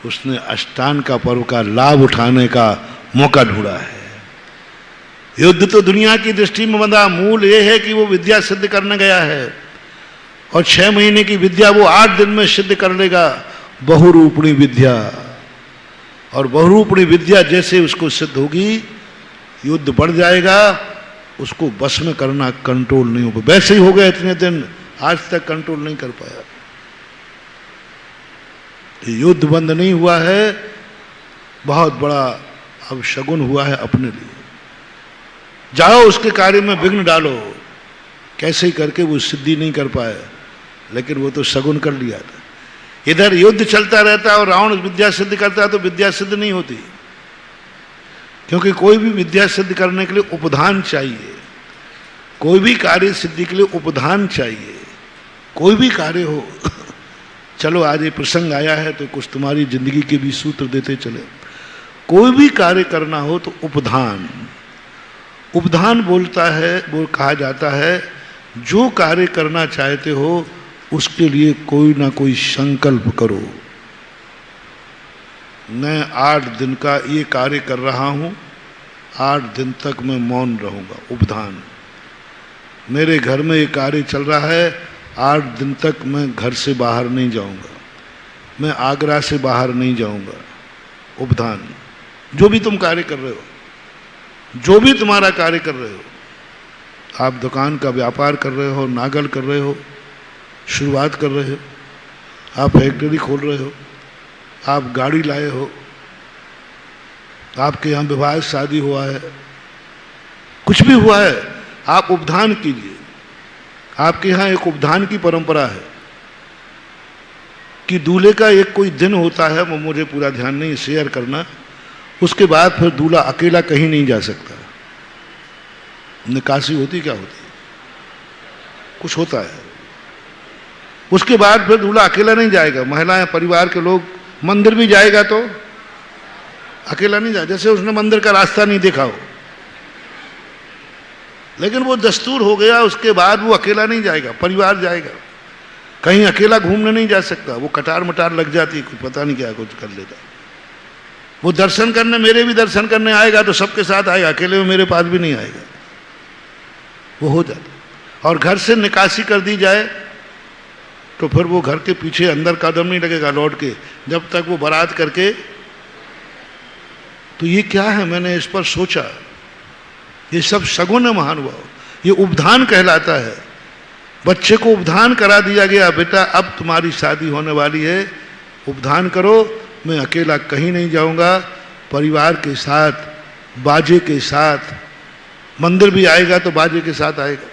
उसने अष्टान का पर्व का लाभ उठाने का मौका ढूंढा है। युद्ध तो दुनिया की दृष्टि में बंधा, मूल ये है कि वो विद्या सिद्ध करने गया है, और 6 महीने की विद्या वो 8 दिन में सिद्ध कर लेगा, बहुरूपणी विद्या। और बहुरूपणी विद्या जैसे उसको सिद्ध होगी, युद्ध बढ़ जाएगा, उसको बस में करना कंट्रोल नहीं होगा। वैसे ही हो गया इतने दिन, आज तक कंट्रोल नहीं कर पाया। युद्ध बंद नहीं हुआ है, बहुत बड़ा अब शगुन हुआ है अपने लिए। जाओ उसके कार्य में विघ्न डालो, कैसे ही करके वो सिद्धि नहीं कर पाए, लेकिन वो तो शगुन कर लिया था। इधर युद्ध चलता रहता और रावण विद्या सिद्ध करता तो विद्या सिद्ध नहीं होती, क्योंकि कोई भी विद्या सिद्ध करने के लिए उपधान चाहिए, कोई भी कार्य सिद्धि के लिए उपधान चाहिए, कोई भी कार्य हो। चलो आज ये प्रसंग आया है तो कुछ तुम्हारी जिंदगी के भी सूत्र देते चले। कोई भी कार्य करना हो तो उपधान, उपधान बोलता है, वो कहा जाता है जो कार्य करना चाहते हो उसके लिए कोई ना कोई संकल्प करो। मैं 8 दिन का ये कार्य कर रहा हूँ, 8 दिन तक मैं मौन रहूँगा, उपधान। मेरे घर में ये कार्य चल रहा है, 8 दिन तक मैं घर से बाहर नहीं जाऊँगा, मैं आगरा से बाहर नहीं जाऊँगा, उपधान। जो भी तुम कार्य कर रहे हो, जो भी तुम्हारा कार्य कर रहे हो, आप दुकान का व्यापार कर रहे हो, नागल कर रहे हो, शुरुआत कर रहे हो, आप फैक्ट्री खोल रहे हो, आप गाड़ी लाए हो, आपके यहाँ विवाह शादी हुआ है, कुछ भी हुआ है, आप उपधान कीजिए। आपके यहाँ एक उपधान की परंपरा है कि दूल्हे का एक कोई दिन होता है, वो मुझे पूरा ध्यान नहीं शेयर करना, उसके बाद फिर दूल्हा अकेला कहीं नहीं जा सकता। निकासी होती क्या होती, कुछ होता है, उसके बाद फिर दूल्हा अकेला नहीं जाएगा। महिलाएं, परिवार के लोग, मंदिर भी जाएगा तो अकेला नहीं जाएगा, जैसे उसने मंदिर का रास्ता नहीं देखा हो। लेकिन वो दस्तूर हो गया, उसके बाद वो अकेला नहीं जाएगा, परिवार जाएगा। कहीं अकेला घूमने नहीं जा सकता, वो कटार मटार लग जाती है, कुछ पता नहीं क्या कुछ कर लेता। वो दर्शन करने, मेरे भी दर्शन करने आएगा तो सबके साथ आएगा, अकेले में मेरे पास भी नहीं आएगा, वो हो जाता। और घर से निकासी कर दी जाए तो फिर वो घर के पीछे अंदर कदम नहीं लगेगा लौट के, जब तक वो बारात करके। तो ये क्या है, मैंने इस पर सोचा, ये सब शगुन है महानुभाव, ये उपधान कहलाता है। बच्चे को उपधान करा दिया गया, बेटा अब तुम्हारी शादी होने वाली है, उपधान करो, मैं अकेला कहीं नहीं जाऊंगा, परिवार के साथ, बाजे के साथ, मंदिर भी आएगा तो बाजे के साथ आएगा,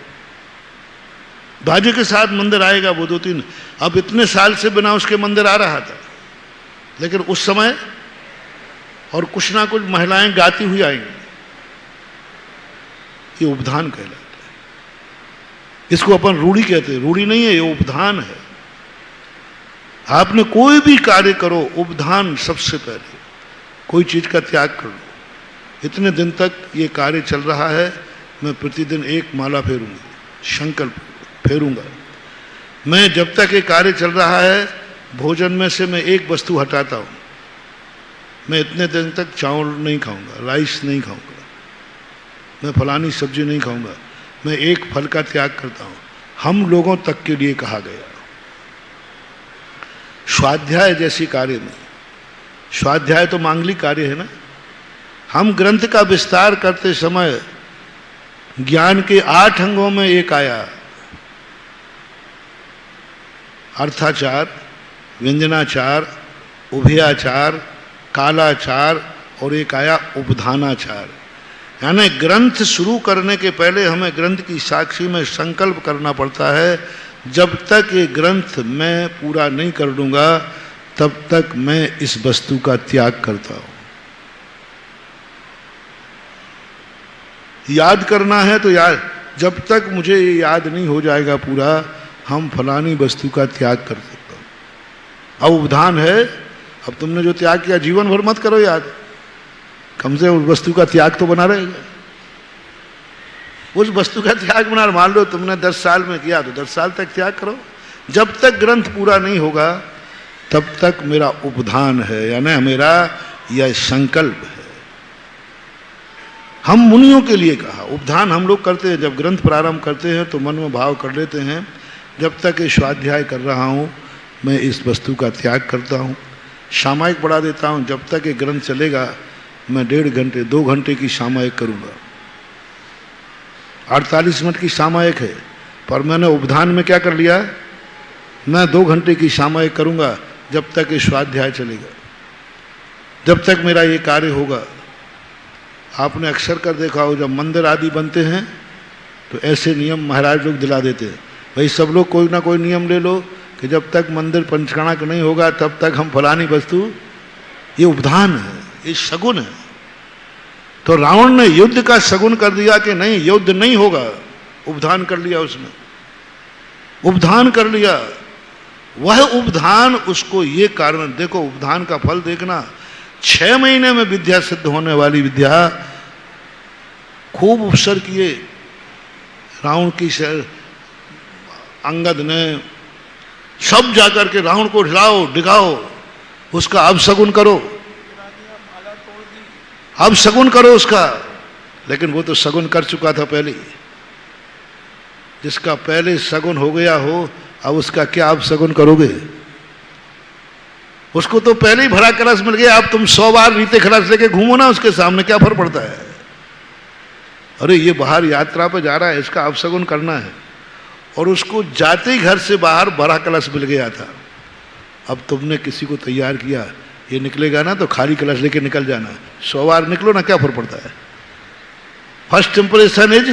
बाजे के साथ मंदिर आएगा। वो 2-3, अब इतने साल से बिना उसके मंदिर आ रहा था, लेकिन उस समय और कुछ ना कुछ महिलाएं गाती हुई आएंगी, ये उपधान कहलाता है। इसको अपन रूढ़ी कहते हैं, रूढ़ी नहीं है, ये उपधान है। आपने कोई भी कार्य करो, उपधान सबसे पहले, कोई चीज का त्याग कर लो। इतने दिन तक ये कार्य चल रहा है, मैं प्रतिदिन 1 माला फेरूंगा, संकल्प फेरूंगा। मैं जब तक ये कार्य चल रहा है, भोजन में से मैं एक वस्तु हटाता हूँ। मैं इतने दिन तक चावल नहीं खाऊंगा, राइस नहीं खाऊंगा, मैं फलानी सब्जी नहीं खाऊंगा, मैं एक फल का त्याग करता हूँ। हम लोगों तक के लिए कहा गया। स्वाध्याय जैसी कार्य में, स्वाध्याय तो मांगलिक कार्य है ना। हम ग्रंथ का विस्तार करते समय ज्ञान के 8 अंगों में एक आया, अर्थाचार, व्यंजनाचार, उभयाचार, कालाचार, और एक आया उपधानाचार। यानी ग्रंथ शुरू करने के पहले हमें ग्रंथ की साक्षी में संकल्प करना पड़ता है, जब तक ये ग्रंथ मैं पूरा नहीं कर लूंगा तब तक मैं इस वस्तु का त्याग करता हूं। याद करना है तो याद, जब तक मुझे ये याद नहीं हो जाएगा पूरा, हम फलानी वस्तु का त्याग कर सकता हूं। अब उपधान है, अब तुमने जो त्याग किया जीवन भर मत करो याद, कम से उस वस्तु का त्याग तो बना रहेगा। उस वस्तु का त्याग बना, मान लो तुमने 10 साल में किया तो 10 साल तक त्याग करो। जब तक ग्रंथ पूरा नहीं होगा तब तक मेरा उपधान है, यानी मेरा यह संकल्प है। हम मुनियों के लिए कहा, उपधान हम लोग करते हैं। जब ग्रंथ प्रारंभ करते हैं तो मन में भाव कर लेते हैं, जब तक ये स्वाध्याय कर रहा हूँ मैं इस वस्तु का त्याग करता हूँ। सामायिक बढ़ा देता हूँ, जब तक ये ग्रंथ चलेगा मैं 1.5 घंटे 2 घंटे की सामायिक करूँगा। 48 मिनट की सामायिक है, पर मैंने उपधान में क्या कर लिया, मैं 2 घंटे की सामायिक करूँगा जब तक ये स्वाध्याय चलेगा, जब तक मेरा ये कार्य होगा। आपने अक्सर कर देखा हो, जब मंदिर आदि बनते हैं तो ऐसे नियम महाराज लोग दिला देते हैं, भाई सब लोग कोई ना कोई नियम ले लो कि जब तक मंदिर पंचकणक नहीं होगा तब तक हम फलानी वस्तु, ये उपधान है, ये शगुन है। तो रावण ने युद्ध का शगुन कर दिया कि नहीं, युद्ध नहीं होगा। उपधान कर लिया उसने, उपधान कर लिया। वह उपधान उसको ये कारण, देखो उपधान का फल देखना, 6 महीने में विद्या सिद्ध होने वाली विद्या खूब उपसर किए रावण की। अंगद ने सब जाकर के रावण को हिलाओ डिगाओ, उसका अब शगुन करो, अब शगुन करो उसका। लेकिन वो तो शगुन कर चुका था पहले। जिसका पहले शगुन हो गया हो, अब उसका क्या अब शगुन करोगे? उसको तो पहले ही भरा कलश मिल गया, अब तुम 100 बार रीते कलश लेके घूमो ना उसके सामने, क्या फर्क पड़ता है? अरे ये बाहर यात्रा पे जा रहा है, इसका अब शगुन करना है। और उसको जाते ही घर से बाहर भरा कलश मिल गया था। अब तुमने किसी को तैयार किया, ये निकलेगा ना तो खाली कलश लेके निकल जाना, 100 बार निकलो ना, क्या फर्क पड़ता है? फर्स्ट इंप्रेशन इज,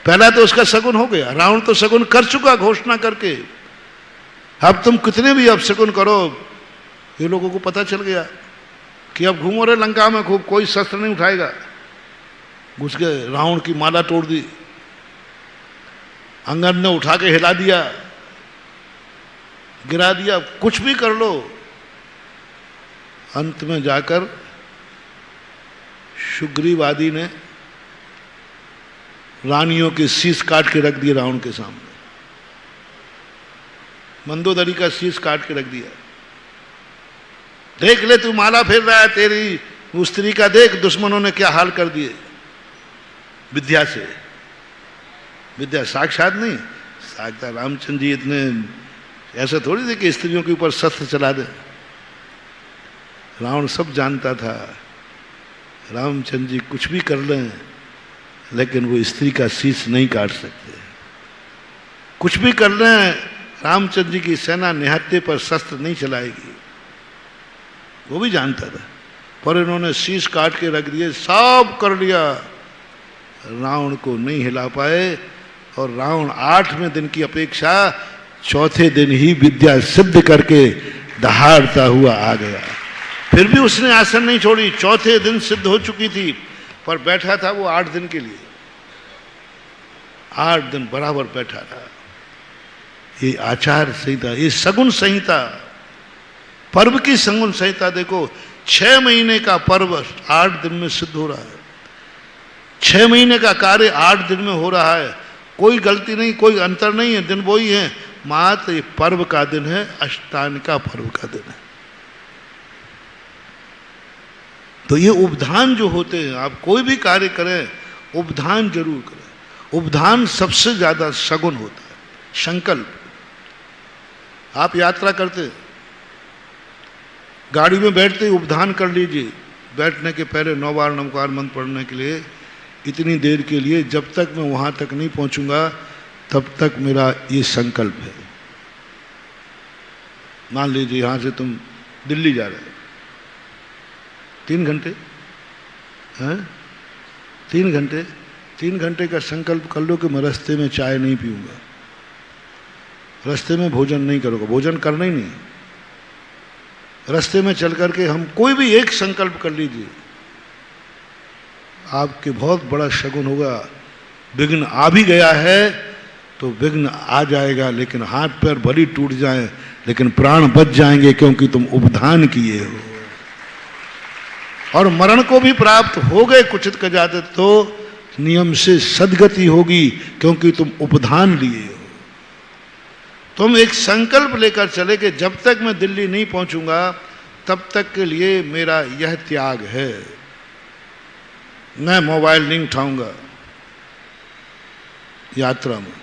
पहला तो उसका शगुन हो गया। रावण तो शगुन कर चुका घोषणा करके। अब तुम कितने भी अब शगुन करो, ये लोगों को पता चल गया कि अब घूमो रहे लंका में खूब, कोई शस्त्र नहीं उठाएगा। घुस गए, रावण की माला तोड़ दी, अंगद ने उठा के हिला दिया, गिरा दिया, कुछ भी कर लो। अंत में जाकर सुग्रीव आदि ने रानियों के शीश काट के रख दिए रावण के सामने। मंदोदरी का शीश काट के रख दिया। देख ले, तू माला फेर रहा है, तेरी उस स्त्री का देख दुश्मनों ने क्या हाल कर दिए विद्या से। विद्या साक्षात नहीं, साक्षात रामचंद्र जी इतने ऐसा थोड़ी थे कि स्त्रियों के ऊपर शस्त्र चला दे। रावण सब जानता था, रामचंद्र जी कुछ भी कर लें लेकिन वो स्त्री का शीश नहीं काट सकते। कुछ भी कर लें, रामचंद्र जी की सेना निहत्थे पर शस्त्र नहीं चलाएगी, वो भी जानता था। पर इन्होंने शीश काट के रख दिए, सब कर लिया, रावण को नहीं हिला पाए। और रावण 8वें दिन की अपेक्षा 4थे दिन ही विद्या सिद्ध करके दहाड़ता हुआ आ गया। फिर भी उसने आसन नहीं छोड़ी, 4थे दिन सिद्ध हो चुकी थी, पर बैठा था वो 8 दिन के लिए। 8 दिन बराबर बैठा था। ये आचार संहिता, ये शगुन संहिता, पर्व की शगुन संहिता देखो। 6 महीने का पर्व 8 दिन में सिद्ध हो रहा है। 6 महीने का कार्य 8 दिन में हो रहा है। कोई गलती नहीं, कोई अंतर नहीं है, दिन वही है, मात्र ये पर्व का दिन है, अष्टानिका पर्व का दिन है। तो ये उपधान जो होते हैं, आप कोई भी कार्य करें उपधान जरूर करें। उपधान सबसे ज्यादा शगुन होता है। संकल्प, आप यात्रा करते गाड़ी में बैठते ही उपधान कर लीजिए, बैठने के पहले 9 बार नमस्कार मंत्र पढ़ने के लिए, इतनी देर के लिए, जब तक मैं वहां तक नहीं पहुंचूंगा तब तक मेरा ये संकल्प है। मान लीजिए यहां से तुम दिल्ली जा रहे हो, 3 घंटे हैं, 3 घंटे, 3 घंटे का संकल्प कर लो कि मैं रास्ते में चाय नहीं पीऊंगा, रास्ते में भोजन नहीं करूंगा, भोजन करना ही नहीं। रास्ते में चल करके हम कोई भी एक संकल्प कर लीजिए, आपके बहुत बड़ा शगुन होगा। विघ्न आ भी गया है तो विघ्न आ जाएगा, लेकिन हाथ पैर भली टूट जाएं लेकिन प्राण बच जाएंगे, क्योंकि तुम उपधान किए हो। और मरण को भी प्राप्त हो गए कुचित का जाते तो नियम से सदगति होगी, क्योंकि तुम उपधान लिए हो। तुम एक संकल्प लेकर चले कि जब तक मैं दिल्ली नहीं पहुंचूंगा तब तक के लिए मेरा यह त्याग है, मैं मोबाइल नहीं उठाऊंगा, यात्रा में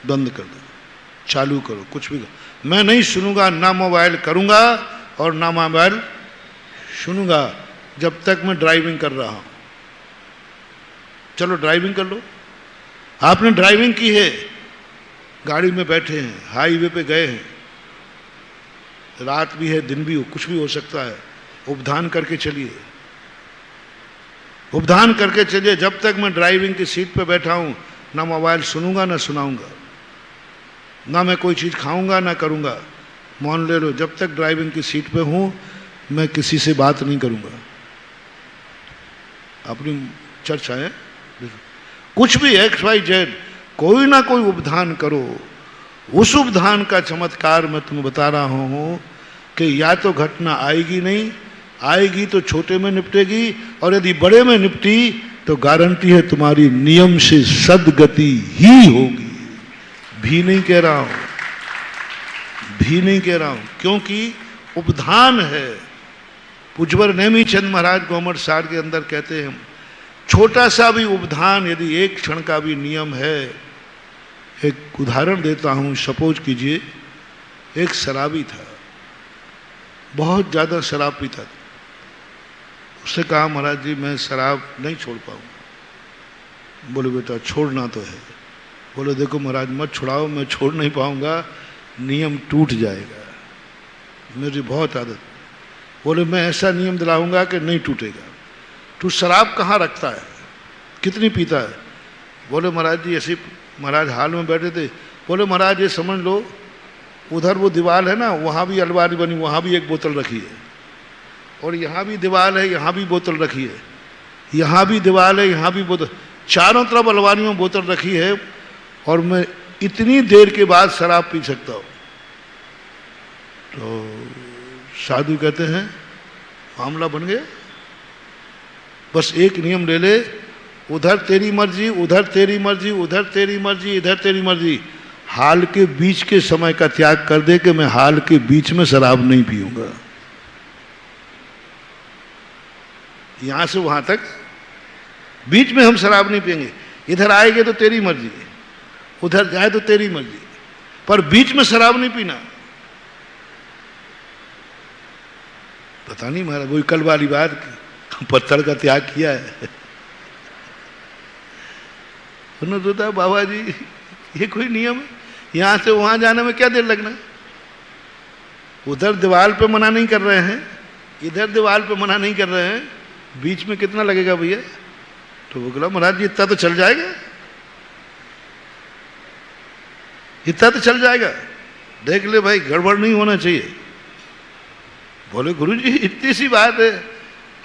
बंद कर दो, चालू करो, कुछ भी करो, मैं नहीं सुनूंगा, ना मोबाइल करूंगा और ना मोबाइल सुनूंगा जब तक मैं ड्राइविंग कर रहा हूं। चलो ड्राइविंग कर लो, आपने ड्राइविंग की है, गाड़ी में बैठे हैं, हाईवे पे गए हैं, रात भी है दिन भी हो, कुछ भी हो सकता है, उपधान करके चलिए, उपधान करके चलिए। जब तक मैं ड्राइविंग की सीट पे बैठा हूं ना मोबाइल सुनूंगा ना सुनाऊंगा, ना मैं कोई चीज़ खाऊंगा ना करूंगा। मान ले लो, जब तक ड्राइविंग की सीट पे हूं मैं किसी से बात नहीं करूंगा, अपनी चर्चाएं, कुछ भी एक्स वाई जेड, कोई ना कोई उपधान करो। उस उपधान का चमत्कार मैं तुम्हें बता रहा हूं कि या तो घटना आएगी नहीं, आएगी तो छोटे में निपटेगी, और यदि बड़े में निपटी तो गारंटी है तुम्हारी नियम से सदगति ही होगी। भी नहीं कह रहा हूं, भी नहीं कह रहा हूं, क्योंकि उपधान है। पूज्यवर नेमीचंद महाराज गोमट सार के अंदर कहते हैं, छोटा सा भी उपधान यदि एक क्षण का भी नियम है। एक उदाहरण देता हूं, सपोज कीजिए एक शराबी था, बहुत ज़्यादा शराब पीता था। उससे कहा, महाराज जी मैं शराब नहीं छोड़ पाऊंगा। बोले बेटा छोड़ना तो है। बोले देखो महाराज मत छुड़ाओ, मैं छोड़ नहीं पाऊंगा, नियम टूट जाएगा, मेरी बहुत आदत। बोले मैं ऐसा नियम दिलाऊंगा कि नहीं टूटेगा। तू शराब कहाँ रखता है, कितनी पीता है? बोले महाराज जी ऐसे, महाराज हाल में बैठे थे। बोले महाराज ये समझ लो, उधर वो दीवार है ना, वहाँ भी अलमारी बनी, वहाँ भी एक बोतल रखी है, और यहाँ भी दीवार है, यहाँ भी बोतल रखी है, यहाँ भी दीवार है, यहाँ भी बोतल, चारों तरफ अलमारी में बोतल रखी है, और मैं इतनी देर के बाद शराब पी सकता हूँ। तो साधु कहते हैं मामला बन गया, बस एक नियम ले ले, उधर तेरी मर्जी, उधर तेरी मर्जी, उधर तेरी मर्जी, इधर तेरी मर्जी। हाल के बीच के समय का त्याग कर दे कि मैं हाल के बीच में शराब नहीं पीऊंगा। यहां से वहां तक बीच में हम शराब नहीं पिएंगे। इधर आएंगे तो तेरी मर्जी, उधर जाए तो तेरी मर्जी, पर बीच में शराब नहीं पीना। पता नहीं महाराज वही कल वाली बात, पत्थर का त्याग किया है। उन्होंने सोचा बाबा जी ये कोई नियम है, यहां से वहां जाने में क्या देर लगना। उधर दीवार पे मना नहीं कर रहे हैं, इधर दीवार पे मना नहीं कर रहे हैं, बीच में कितना लगेगा भैया? तो वो बोला महाराज जी इतना तो चल जाएगा, इतना तो चल जाएगा, देख ले भाई गड़बड़ नहीं होना चाहिए। बोले गुरु जी इतनी सी बात है,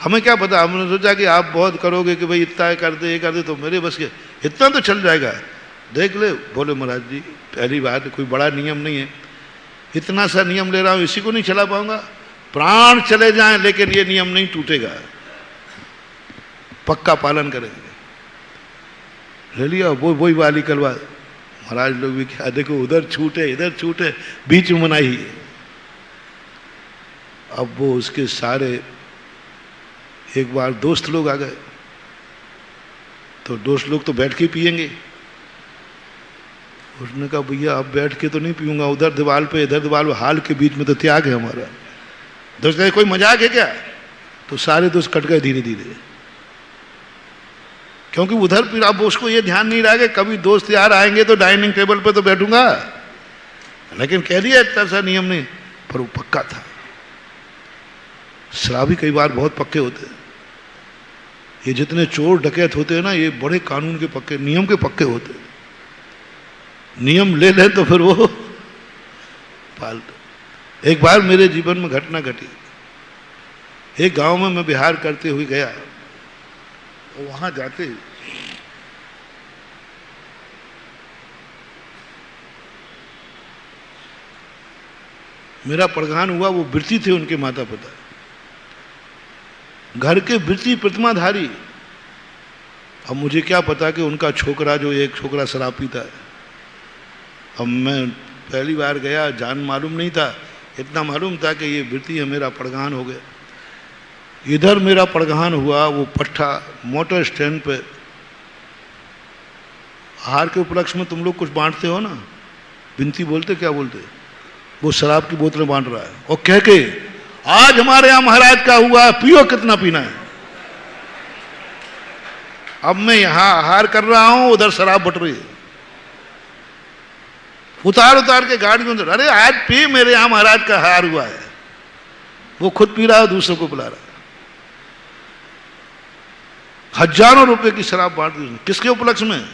हमें क्या पता, हमने सोचा कि आप बहुत करोगे कि भाई इतना कर दे ये कर दे, तो मेरे बस के, इतना तो चल जाएगा, देख ले। बोले महाराज जी पहली बात कोई बड़ा नियम नहीं है, इतना सा नियम ले रहा हूँ, इसी को नहीं चला पाऊंगा। प्राण चले जाएं लेकिन ये नियम नहीं टूटेगा, पक्का पालन करेंगे। ले लिया वही वाली कलवा। महाराज लोग भी क्या देखो, उधर छूटे इधर छूटे, बीच में मनाही है। अब वो उसके सारे एक बार दोस्त लोग आ गए, तो दोस्त लोग तो बैठ के पिएंगे। उसने कहा भैया अब बैठ के तो नहीं पीऊंगा, उधर दीवार पे इधर दीवार पे, हाल के बीच में तो त्याग है हमारा। दोस्त कहे कोई मजाक है क्या? तो सारे दोस्त कट गए धीरे धीरे, क्योंकि उधर फिर अब उसको ये ध्यान नहीं रहा कि कभी दोस्त यार आएंगे तो डाइनिंग टेबल पे तो बैठूंगा, लेकिन कह दिया इतना सा नियम नहीं, पर वो पक्का था। शराबी कई बार बहुत पक्के होते हैं, ये जितने चोर डकैत होते हैं ना, ये बड़े कानून के पक्के, नियम के पक्के होते हैं। नियम ले ले तो फिर वो पालते। एक बार मेरे जीवन में घटना घटी, एक गांव में मैं विहार करते हुए गया, और वहां जाते मेरा प्रधान हुआ, वो वृत्ति थे उनके माता पिता, घर के वृत्ति प्रतिमाधारी। अब मुझे क्या पता कि उनका छोकरा, जो एक छोकरा शराब पीता है। अब मैं पहली बार गया, जान मालूम नहीं था, इतना मालूम था कि ये वृत्ति है, मेरा प्रधान हो गया। इधर मेरा प्रधान हुआ, वो पट्टा मोटर स्टैंड पे, आहार के उपलक्ष्य में तुम लोग कुछ बांटते हो ना, बिनती बोलते क्या बोलते, वो शराब की बोतलें बांट रहा है, और कह के आज हमारे यहां महाराज का हुआ, पियो कितना पीना है। अब मैं यहां आहार कर रहा हूं, उधर शराब बट रही है, उतार उतार के गाड़ी में, अरे आज पी, मेरे यहां महाराज का आहार हुआ है। वो खुद पी रहा है, दूसरों को पिला रहा है। हजारों रुपए की शराब बांट दी उसने, किसके उपलक्ष्य में?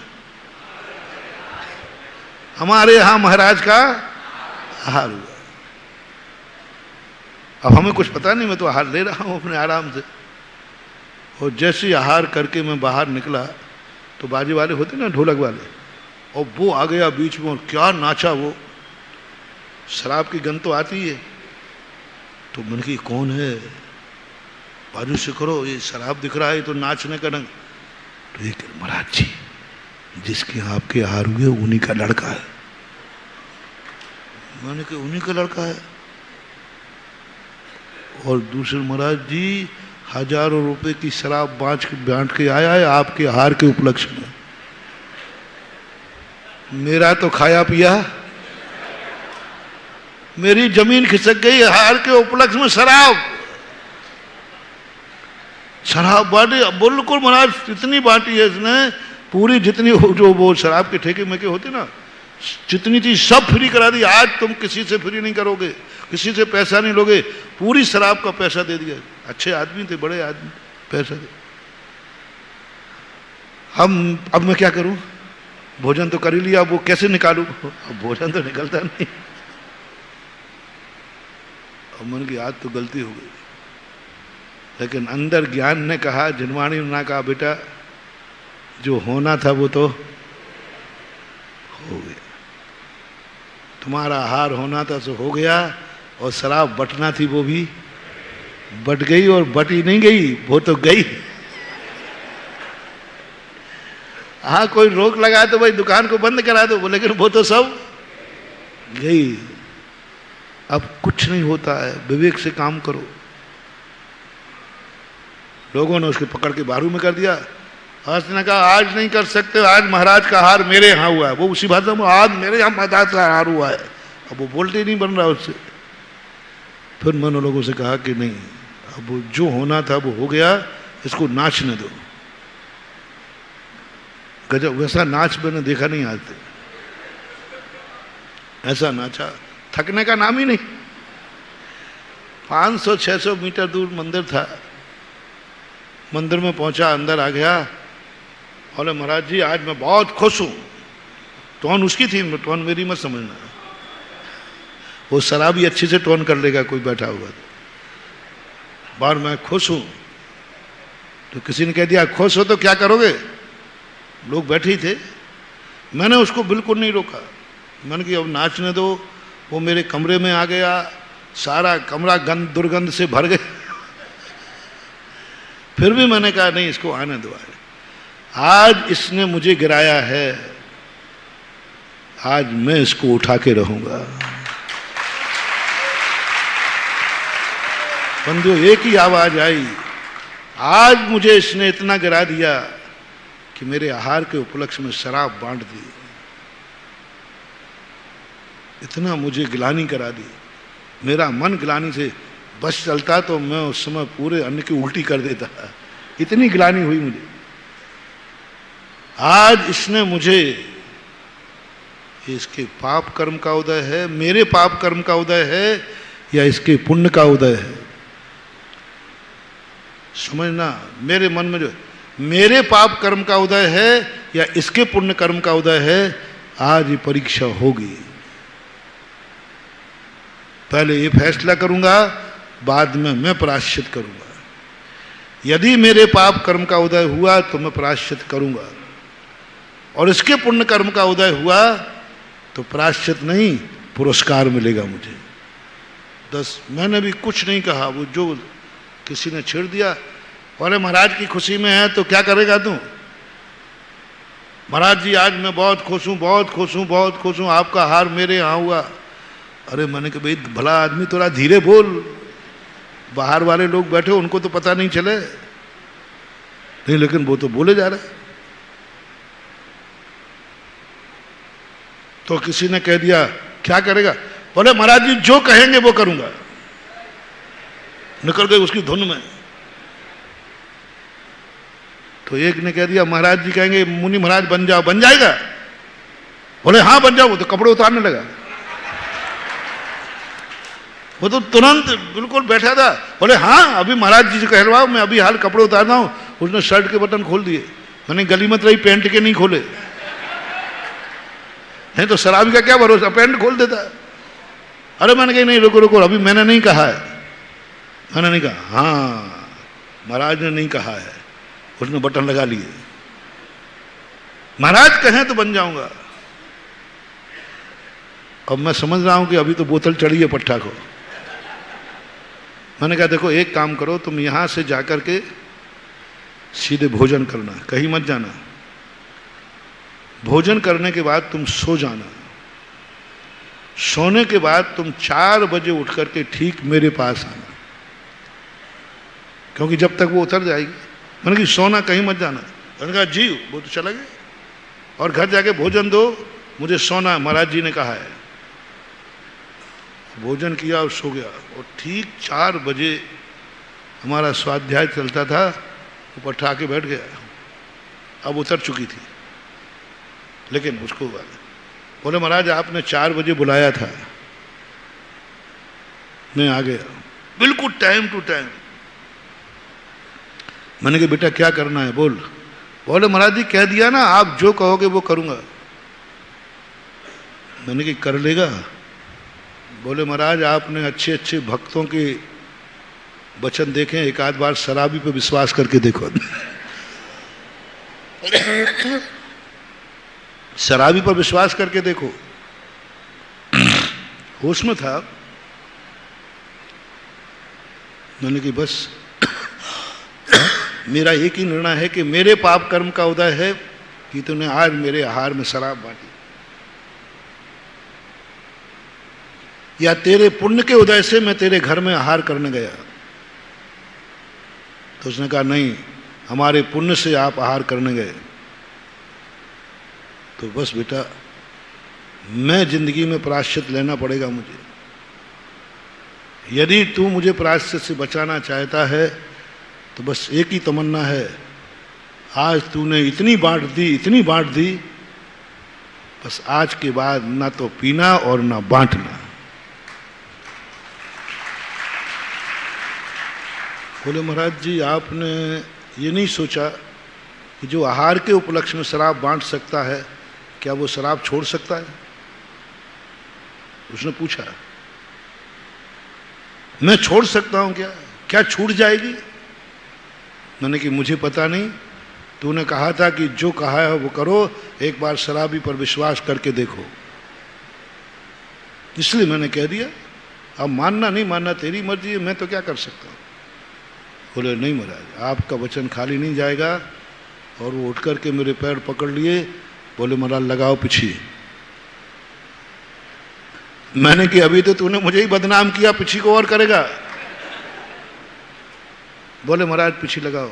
हमारे यहां महाराज का आहार हुआ। अब हमें कुछ पता नहीं, मैं तो आहार ले रहा हूं अपने आराम से। और जैसे ही आहार करके मैं बाहर निकला तो बाजे वाले होते ना, ढोलक वाले, और वो आ गया बीच में और क्या नाचा वो। शराब की गंध तो आती है, तो मन की कौन है, बाजू से करो, ये शराब दिख रहा है तो नाचने का ढंग। तो ये महाराज जी जिसके आपके आहार हुए उन्हीं का लड़का है। मैंने कहा उन्हीं का लड़का है। और दूसरे महाराज जी हजारों रुपए की शराब बांट के आया है आपके आहार के उपलक्ष्य में। मेरा तो खाया पिया, मेरी जमीन खिसक गई आहार के उपलक्ष्य में। शराब बांटी, बिल्कुल महाराज इतनी बांटी है इसने, पूरी जितनी जो वो शराब के ठेके में के होते ना, जितनी थी सब फ्री करा दी। आज तुम किसी से फ्री नहीं करोगे, किसी से पैसा नहीं लोगे, पूरी शराब का पैसा दे दिया। अच्छे आदमी थे, बड़े आदमी, पैसा दे। अब मैं क्या करूं, भोजन तो कर ही लिया, अब वो कैसे निकालूं, अब भोजन तो निकलता नहीं। अब मन की आज तो गलती हो गई, लेकिन अंदर ज्ञान ने कहा, जिनवाणी ने कहा, बेटा जो होना था वो तो हो गया, तुम्हारा आहार होना था सो हो गया, और शराब बटना थी वो भी बट गई, और बटी नहीं गई, वो तो गई। हाँ कोई रोक लगा तो भाई दुकान को बंद करा दो, लेकिन वो तो सब गई। अब कुछ नहीं होता है, विवेक से काम करो। लोगों ने उसके पकड़ के बारू में कर दिया। उसने कहा आज नहीं कर सकते, आज महाराज का हार मेरे यहाँ हुआ है। वो उसी भाषा में, आज मेरे यहाँ महाराज का हार हुआ है। अब वो बोलते ही नहीं बन रहा उससे। फिर मैंने लोगों से कहा कि नहीं, अब वो जो होना था वो हो गया, इसको नाचने दो। गजब, वैसा नाच मैंने देखा नहीं आज तक। ऐसा नाचा, थकने का नाम ही नहीं। 500-600 मीटर दूर मंदिर था। मंदिर में पहुंचा, अंदर आ गया, बोले महाराज जी आज मैं बहुत खुश हूं। टोन उसकी थी, टोन मेरी मत समझना। वो शराबी अच्छे से टोन कर लेगा कोई बैठा हुआ तो। बार मैं खुश हूं, तो किसी ने कह दिया खुश हो तो क्या करोगे। लोग बैठे ही थे, मैंने उसको बिल्कुल नहीं रोका। मैंने कहा अब नाचने दो। वो मेरे कमरे में आ गया, सारा कमरा गंद दुर्गंध से भर गया। फिर भी मैंने कहा नहीं, इसको आने दो। आज इसने मुझे गिराया है, आज मैं इसको उठा के रहूंगा। बंधुओं, एक ही आवाज आई, आज मुझे इसने इतना गिरा दिया कि मेरे आहार के उपलक्ष्य में शराब बांट दी, इतना मुझे गिलानी करा दी। मेरा मन गिलानी से बस चलता तो मैं उस समय पूरे अन्न की उल्टी कर देता। इतनी गिलानी हुई मुझे। आज इसने मुझे, इसके पाप कर्म का उदय है, मेरे पाप कर्म का उदय है, या इसके पुण्य का उदय है। समझना, मेरे मन में जो मेरे पाप कर्म का उदय है या इसके पुण्य कर्म का उदय है, आज ये परीक्षा होगी। पहले ये फैसला करूंगा, बाद में मैं प्रायश्चित करूंगा। यदि मेरे पाप कर्म का उदय हुआ तो मैं प्रायश्चित करूंगा, और इसके पुण्य कर्म का उदय हुआ तो प्रायश्चित नहीं, पुरस्कार मिलेगा मुझे। मैंने भी कुछ नहीं कहा। वो जो किसी ने छेड़ दिया, बोले महाराज की खुशी में है तो क्या करेगा तू। महाराज जी आज मैं बहुत खुश हूँ, बहुत खुश हूँ, बहुत खुश हूँ, आपका हार मेरे यहाँ हुआ। अरे मैंने कहा भाई भला आदमी थोड़ा धीरे बोल, बाहर वाले लोग बैठे उनको तो पता नहीं चले। नहीं, लेकिन वो तो बोले जा रहे। तो किसी ने कह दिया क्या करेगा, बोले महाराज जी जो कहेंगे वो करूंगा। निकल गए उसकी धुन में। तो एक ने कह दिया महाराज जी कहेंगे मुनि महाराज बन जाओ, बन जाएगा। बोले हाँ बन जाओ। वो तो कपड़े उतारने लगा। वो तो तुरंत बिल्कुल बैठा था। बोले हाँ अभी महाराज जी से कहलवाओ, मैं अभी हाल कपड़े उतारना हूं। उसने शर्ट के बटन खोल दिए। मैंने गली मत रही, पैंट के नहीं खोले। नहीं तो शराबी का क्या भरोसा, पैंट खोल देता। अरे मैंने कहा नहीं रुको रुको, अभी मैंने नहीं कहा है। मैंने नहीं कहा। हाँ महाराज ने नहीं कहा है, उसने बटन लगा लिए, महाराज कहें तो बन जाऊंगा। अब मैं समझ रहा हूं कि अभी तो बोतल चढ़ी है पट्टा को। मैंने कहा देखो एक काम करो, तुम यहां से जाकर के सीधे भोजन करना, कहीं मत जाना। भोजन करने के बाद तुम सो जाना। सोने के बाद तुम 4 बजे उठ करके ठीक मेरे पास आना, क्योंकि जब तक वो उतर जाएगी। मैंने कहा सोना, कहीं मत जाना। मैंने कहा जी, वो तो चला गया। और घर जाके भोजन दो, मुझे सोना, महाराज जी ने कहा है। भोजन किया और सो गया। और ठीक 4 बजे हमारा स्वाध्याय चलता था, वो पट्टा के बैठ गया। अब उतर चुकी थी, लेकिन उसको बोले महाराज आपने 4 बजे बुलाया था, मैं आ गया बिल्कुल टाइम टू टाइम। मैंने कहा बेटा क्या करना है बोल। बोले महाराज जी कह दिया ना, आप जो कहोगे वो करूंगा। मैंने कहा कर लेगा। बोले महाराज आपने अच्छे अच्छे भक्तों के वचन देखे, एक आध बार शराबी पे विश्वास करके देखो। शराबी पर विश्वास करके देखो। होश में था। मैंने कि बस मेरा एक ही निर्णय है कि मेरे पाप कर्म का उदय है कि तूने आज मेरे आहार में शराब बांटी, या तेरे पुण्य के उदय से मैं तेरे घर में आहार करने गया। तो उसने कहा नहीं, हमारे पुण्य से आप आहार करने गए। तो बस बेटा मैं जिंदगी में प्रायश्चित लेना पड़ेगा मुझे। यदि तू मुझे प्रायश्चित से बचाना चाहता है तो बस एक ही तमन्ना है, आज तूने इतनी बांट दी, इतनी बांट दी, बस आज के बाद ना तो पीना और ना बांटना। बोले महाराज जी आपने ये नहीं सोचा कि जो आहार के उपलक्ष्य में शराब बांट सकता है, क्या वो शराब छोड़ सकता है? उसने पूछा मैं छोड़ सकता हूं क्या? क्या छूट जाएगी? मैंने कि मुझे पता नहीं, तूने कहा था कि जो कहा है वो करो, एक बार शराबी पर विश्वास करके देखो, इसलिए मैंने कह दिया। अब मानना नहीं मानना तेरी मर्जी है, मैं तो क्या कर सकता हूं। बोले नहीं महाराज आपका वचन खाली नहीं जाएगा। और वो उठ करके मेरे पैर पकड़ लिए, बोले महाराज लगाओ पिछी। मैंने कि अभी तो तूने मुझे ही बदनाम किया, पिछी को और करेगा। बोले महाराज पिछी लगाओ,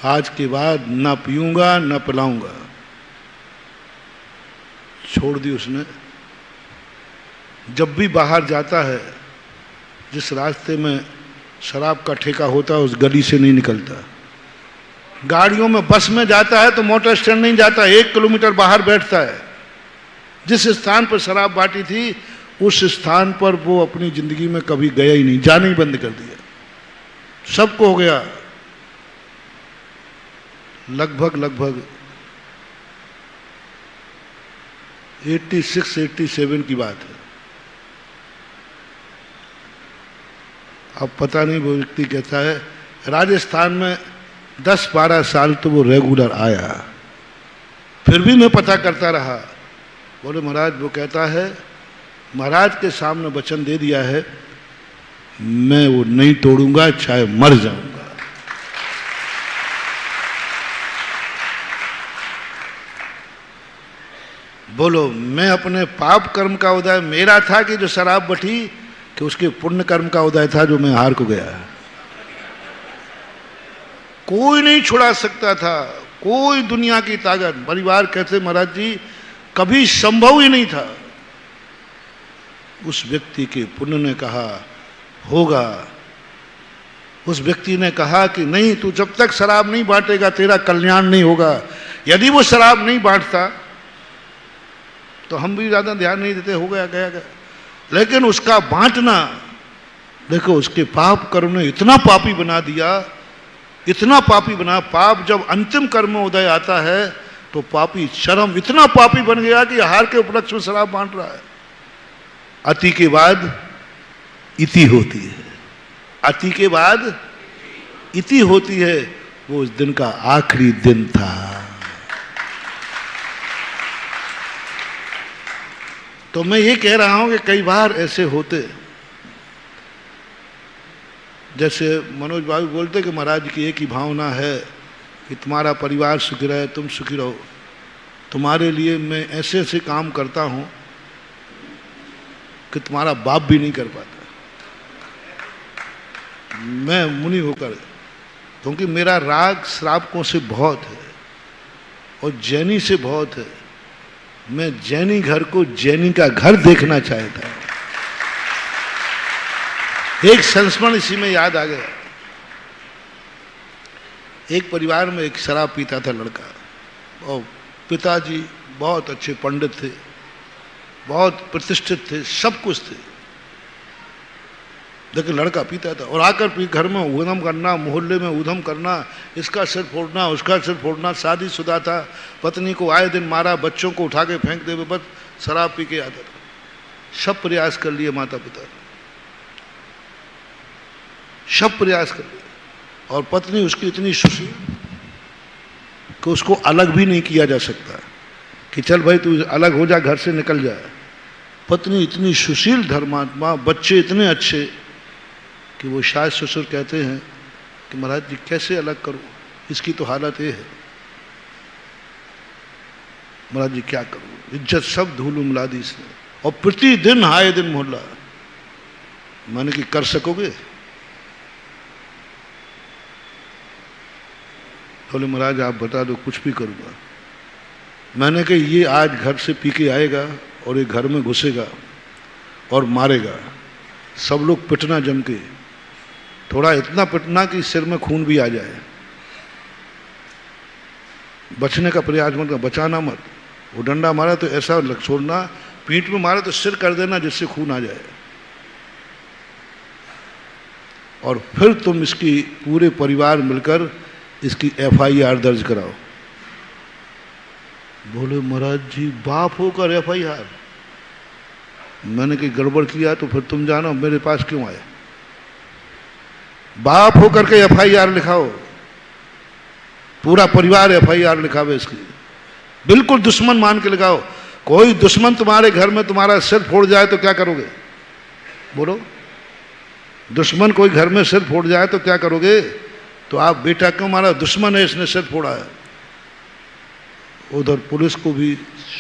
आज के बाद ना पीऊंगा ना पिलाऊंगा। छोड़ दी उसने। जब भी बाहर जाता है, जिस रास्ते में शराब का ठेका होता है उस गली से नहीं निकलता। गाड़ियों में, बस में जाता है तो मोटर स्टैंड नहीं जाता, 1 किलोमीटर बाहर बैठता है। जिस स्थान पर शराब बांटी थी उस स्थान पर वो अपनी जिंदगी में कभी गया ही नहीं, जाना ही बंद कर दिया। सबको हो गया। लगभग 86-87 की बात है। अब पता नहीं वो व्यक्ति कहता है राजस्थान में 10-12 साल तो वो रेगुलर आया, फिर भी मैं पता करता रहा। बोले महाराज वो कहता है महाराज के सामने वचन दे दिया है, मैं वो नहीं तोड़ूंगा चाहे मर जाऊंगा। बोलो मैं अपने पाप कर्म का उदय मेरा था कि जो शराब बटी, कि उसके पुण्य कर्म का उदय था जो मैं हार को गया। कोई नहीं छुड़ा सकता था, कोई दुनिया की ताकत। परिवार कहते महाराज जी कभी संभव ही नहीं था। उस व्यक्ति के पुण्य ने कहा होगा। उस व्यक्ति ने कहा कि नहीं तू जब तक शराब नहीं बांटेगा तेरा कल्याण नहीं होगा। यदि वो शराब नहीं बांटता तो हम भी ज्यादा ध्यान नहीं देते, हो गया गया गया। लेकिन उसका बांटना, देखो उसके पाप कर्म ने इतना पापी बना दिया, इतना पापी बना। पाप जब अंतिम कर्म में उदय आता है तो पापी शर्म इतना पापी बन गया कि हार के उपलक्ष्य में शराब बांट रहा है। अति के बाद इति होती है, अति के बाद इति होती है वो उस दिन का आखिरी दिन था। तो मैं ये कह रहा हूं कि कई बार ऐसे होते, जैसे मनोज बाबू बोलते कि महाराज की एक ही भावना है कि तुम्हारा परिवार सुखी रहे, तुम सुखी रहो। तुम्हारे लिए मैं ऐसे ऐसे काम करता हूं कि तुम्हारा बाप भी नहीं कर पाता। मैं मुनि होकर, क्योंकि मेरा राग श्रावकों से बहुत है और जैनी से बहुत है। मैं जैनी घर को जैनी का घर देखना चाहता हूं। एक संस्मरण इसी में याद आ गया। एक परिवार में एक शराब पीता था लड़का, और पिताजी बहुत अच्छे पंडित थे, बहुत प्रतिष्ठित थे, सब कुछ थे, लेकिन लड़का पीता था। और आकर घर में ऊधम करना, मोहल्ले में ऊधम करना, इसका सिर फोड़ना, उसका सिर फोड़ना। शादीशुदा था, पत्नी को आए दिन मारा, बच्चों को उठा के फेंक दे, बस शराब पी के आता था। सब प्रयास कर लिए माता पिता, सब प्रयास कर लिया, और पत्नी उसकी इतनी सुशील कि उसको अलग भी नहीं किया जा सकता कि चल भाई तू अलग हो जा, घर से निकल जाए। पत्नी इतनी सुशील, धर्मात्मा, बच्चे इतने अच्छे कि वो सास ससुर कहते हैं कि महाराज जी कैसे अलग करूं, इसकी तो हालत ये है। महाराज जी क्या करूं, इज्जत सब धूल उमला दी इसने, और प्रतिदिन आए दिन मोहल्ला। मैंने कि कर सकोगे? बोले महाराज आप बता दो, कुछ भी करूंगा। मैंने कहा ये आज घर से पी के आएगा और ये घर में घुसेगा और मारेगा, सब लोग पिटना जम के, थोड़ा इतना पिटना कि सिर में खून भी आ जाए। बचने का प्रयास मत, बचाना मत। वो डंडा मारा तो ऐसा छोड़ना, पीठ में मारा तो सिर कर देना जिससे खून आ जाए। और फिर तुम इसकी पूरे परिवार मिलकर इसकी FIR दर्ज कराओ। बोले महाराज जी बाप होकर FIR? मैंने कि गड़बड़ किया तो फिर तुम जानो, मेरे पास क्यों आए? बाप होकर के FIR लिखाओ, पूरा परिवार FIR लिखावे इसकी, बिल्कुल दुश्मन मान के लिखाओ। कोई दुश्मन तुम्हारे घर में तुम्हारा सिर फोड़ जाए तो क्या करोगे? बोलो, दुश्मन कोई घर में सिर फोड़ जाए तो क्या करोगे? तो आप बेटा क्यों मारा? दुश्मन है, इसने सिर फोड़ा है। उधर पुलिस को भी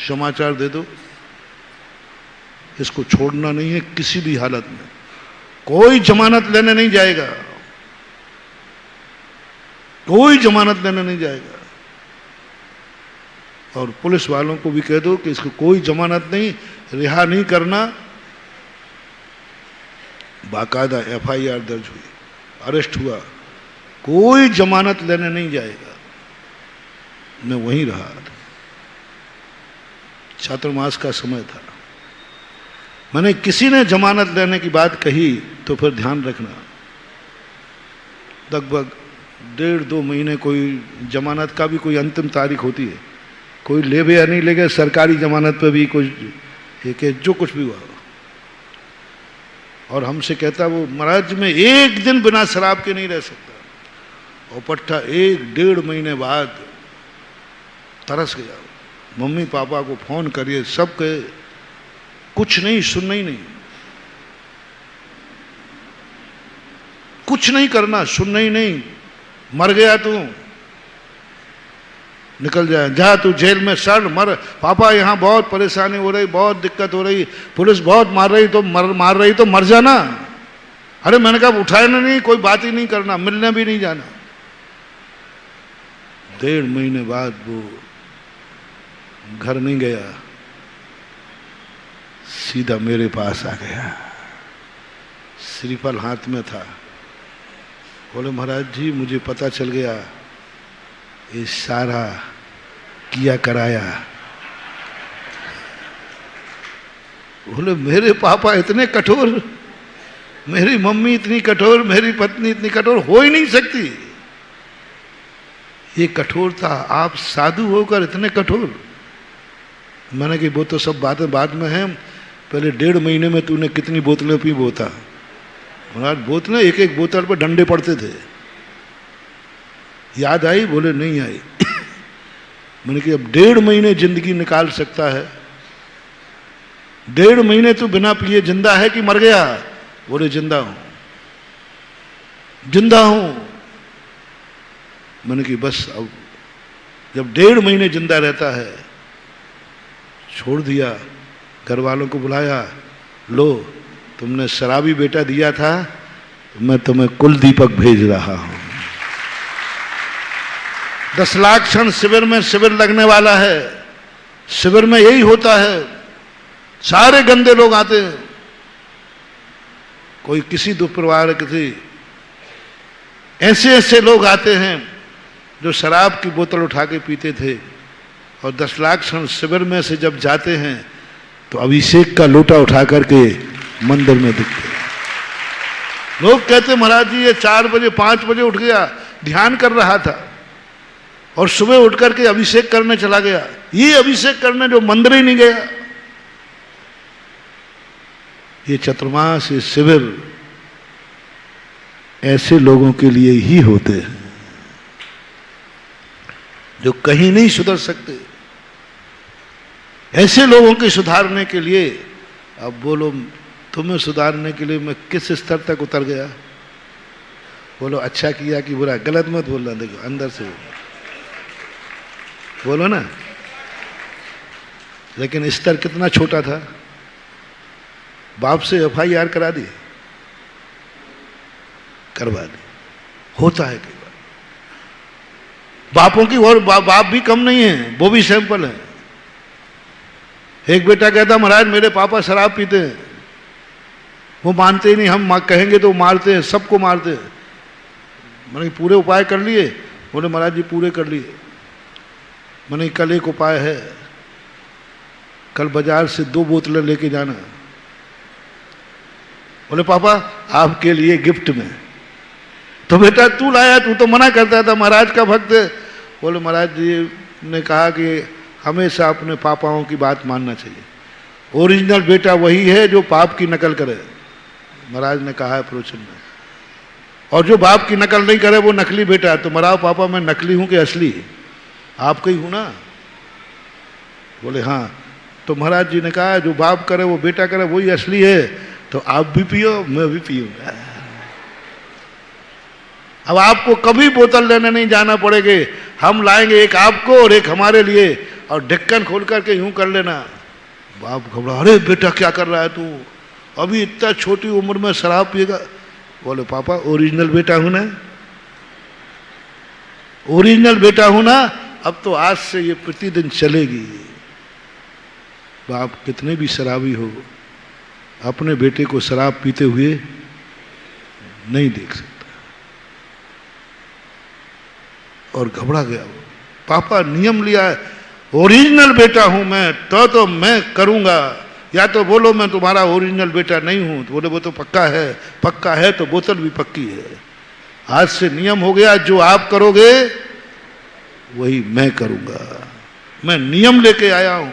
समाचार दे दो, इसको छोड़ना नहीं है किसी भी हालत में। कोई जमानत लेने नहीं जाएगा, कोई जमानत लेने नहीं जाएगा। और पुलिस वालों को भी कह दो कि इसको कोई जमानत नहीं, रिहा नहीं करना। बाकायदा FIR दर्ज हुई, अरेस्ट हुआ, कोई जमानत लेने नहीं जाएगा। मैं वहीं रहा, चातुर्मास का समय था। मैंने किसी ने जमानत लेने की बात कही तो फिर ध्यान रखना, लगभग 1.5-2 महीने कोई जमानत का भी कोई अंतिम तारीख होती है, कोई ले या नहीं ले गए, सरकारी जमानत पे भी कुछ जो कुछ भी हुआ। और हमसे कहता वो महाराज मैं एक दिन बिना शराब के नहीं रह सकता। और पट्टा 1-1.5 महीने बाद तरस गया। मम्मी पापा को फोन करिए, सब कहे कुछ नहीं, सुनना ही नहीं, कुछ नहीं करना, सुनना ही नहीं। मर गया तू, निकल जाए, जा तू जेल में सड़ मर। पापा यहाँ बहुत परेशानी हो रही, बहुत दिक्कत हो रही, पुलिस बहुत मार रही, तो मार रही तो मर जाना। अरे मैंने कहा उठाना नहीं, कोई बात ही नहीं करना, मिलने भी नहीं जाना। 1.5 महीने बाद वो घर नहीं गया, सीधा मेरे पास आ गया, श्रीफल हाथ में था। बोले महाराज जी मुझे पता चल गया, ये सारा किया कराया। बोले मेरे पापा इतने कठोर, मेरी मम्मी इतनी कठोर, मेरी पत्नी इतनी कठोर हो ही नहीं सकती। ये कठोरता, आप साधु होकर इतने कठोर। मैंने कि वो तो सब बातें बाद में हैं, पहले 1.5 महीने में तूने कितनी बोतलें पी? बोता महाराज बोतलें, एक एक बोतल पर डंडे पड़ते थे। याद आई? बोले नहीं आई। मैंने कहा अब 1.5 महीने जिंदगी निकाल सकता है? 1.5 महीने तू बिना पिए जिंदा है कि मर गया? बोले जिंदा हूं, जिंदा हूं। मैंने कहा बस अब जब 1.5 महीने जिंदा रहता है, छोड़ दिया, घर वालों को बुलाया, लो तुमने शराबी बेटा दिया था, मैं तुम्हें कुल दीपक भेज रहा हूं। 10 लाख क्षण शिविर में शिविर लगने वाला है। शिविर में यही होता है, सारे गंदे लोग आते हैं। कोई किसी दुष्प्रवाह, किसी ऐसे ऐसे लोग आते हैं जो शराब की बोतल उठा के पीते थे, और 10 लाख क्षण शिविर में से जब जाते हैं तो अभिषेक का लोटा उठा करके मंदिर में दिखते हैं। लोग कहते महाराज जी ये 4 बजे 5 बजे उठ गया, ध्यान कर रहा था, और सुबह उठ करके अभिषेक करने चला गया। ये अभिषेक करने जो मंदिर ही नहीं गया। ये चतुर्मास, ये शिविर ऐसे लोगों के लिए ही होते हैं जो कहीं नहीं सुधर सकते। ऐसे लोगों के सुधारने के लिए, अब बोलो तुम्हें सुधारने के लिए मैं किस स्तर तक उतर गया? बोलो अच्छा किया कि बुरा? गलत मत बोलना, देखो अंदर से बोलो ना। लेकिन स्तर कितना छोटा था। बाप से FIR करा दी, करवा दी। होता है कई बार बापों की, और बाप भी कम नहीं है, वो भी सैंपल है। एक बेटा कहता महाराज मेरे पापा शराब पीते हैं, वो मानते ही नहीं, हम कहेंगे तो मारते हैं, सबको मारते हैं। मैंने पूरे उपाय कर लिए? बोले महाराज जी पूरे कर लिए। मैंने कल एक उपाय है, कल बाजार से 2 बोतलें लेके जाना। बोले पापा आपके लिए गिफ्ट में। तो बेटा तू लाया, तू तो मना करता था, महाराज का भक्त है। बोले महाराज जी ने कहा कि हमेशा अपने पापाओं की बात मानना चाहिए। ओरिजिनल बेटा वही है जो पाप की नकल करे, महाराज ने कहा है प्रवचन में। और जो बाप की नकल नहीं करे वो नकली बेटा है। तो महाराज पापा मैं नकली हूं कि असली? आपका ही हूं ना? बोले हाँ। तो महाराज जी ने कहा जो बाप करे वो बेटा करे, वही असली है। तो आप भी पियो, मैं भी पीऊंगा। अब आपको कभी बोतल लेने नहीं जाना पड़ेगी, हम लाएंगे एक आपको और एक हमारे लिए, और ढक्कन खोल करके यूं कर लेना। बाप घबरा, अरे बेटा क्या कर रहा है तू, अभी इतना छोटी उम्र में शराब पिएगा? बोले पापा ओरिजिनल बेटा हूं ना, ओरिजिनल बेटा हूं ना, अब तो आज से ये प्रतिदिन चलेगी। बाप कितने भी शराबी हो, अपने बेटे को शराब पीते हुए नहीं देख सकता। और घबरा गया वो। पापा नियम लिया है, ओरिजिनल बेटा हूं मैं, तो मैं करूंगा, या तो बोलो मैं तुम्हारा ओरिजिनल बेटा नहीं हूं। तो बोले वो तो पक्का है, पक्का है तो बोतल भी पक्की है। आज से नियम हो गया, जो आप करोगे वही मैं करूंगा। मैं नियम लेके आया हूं।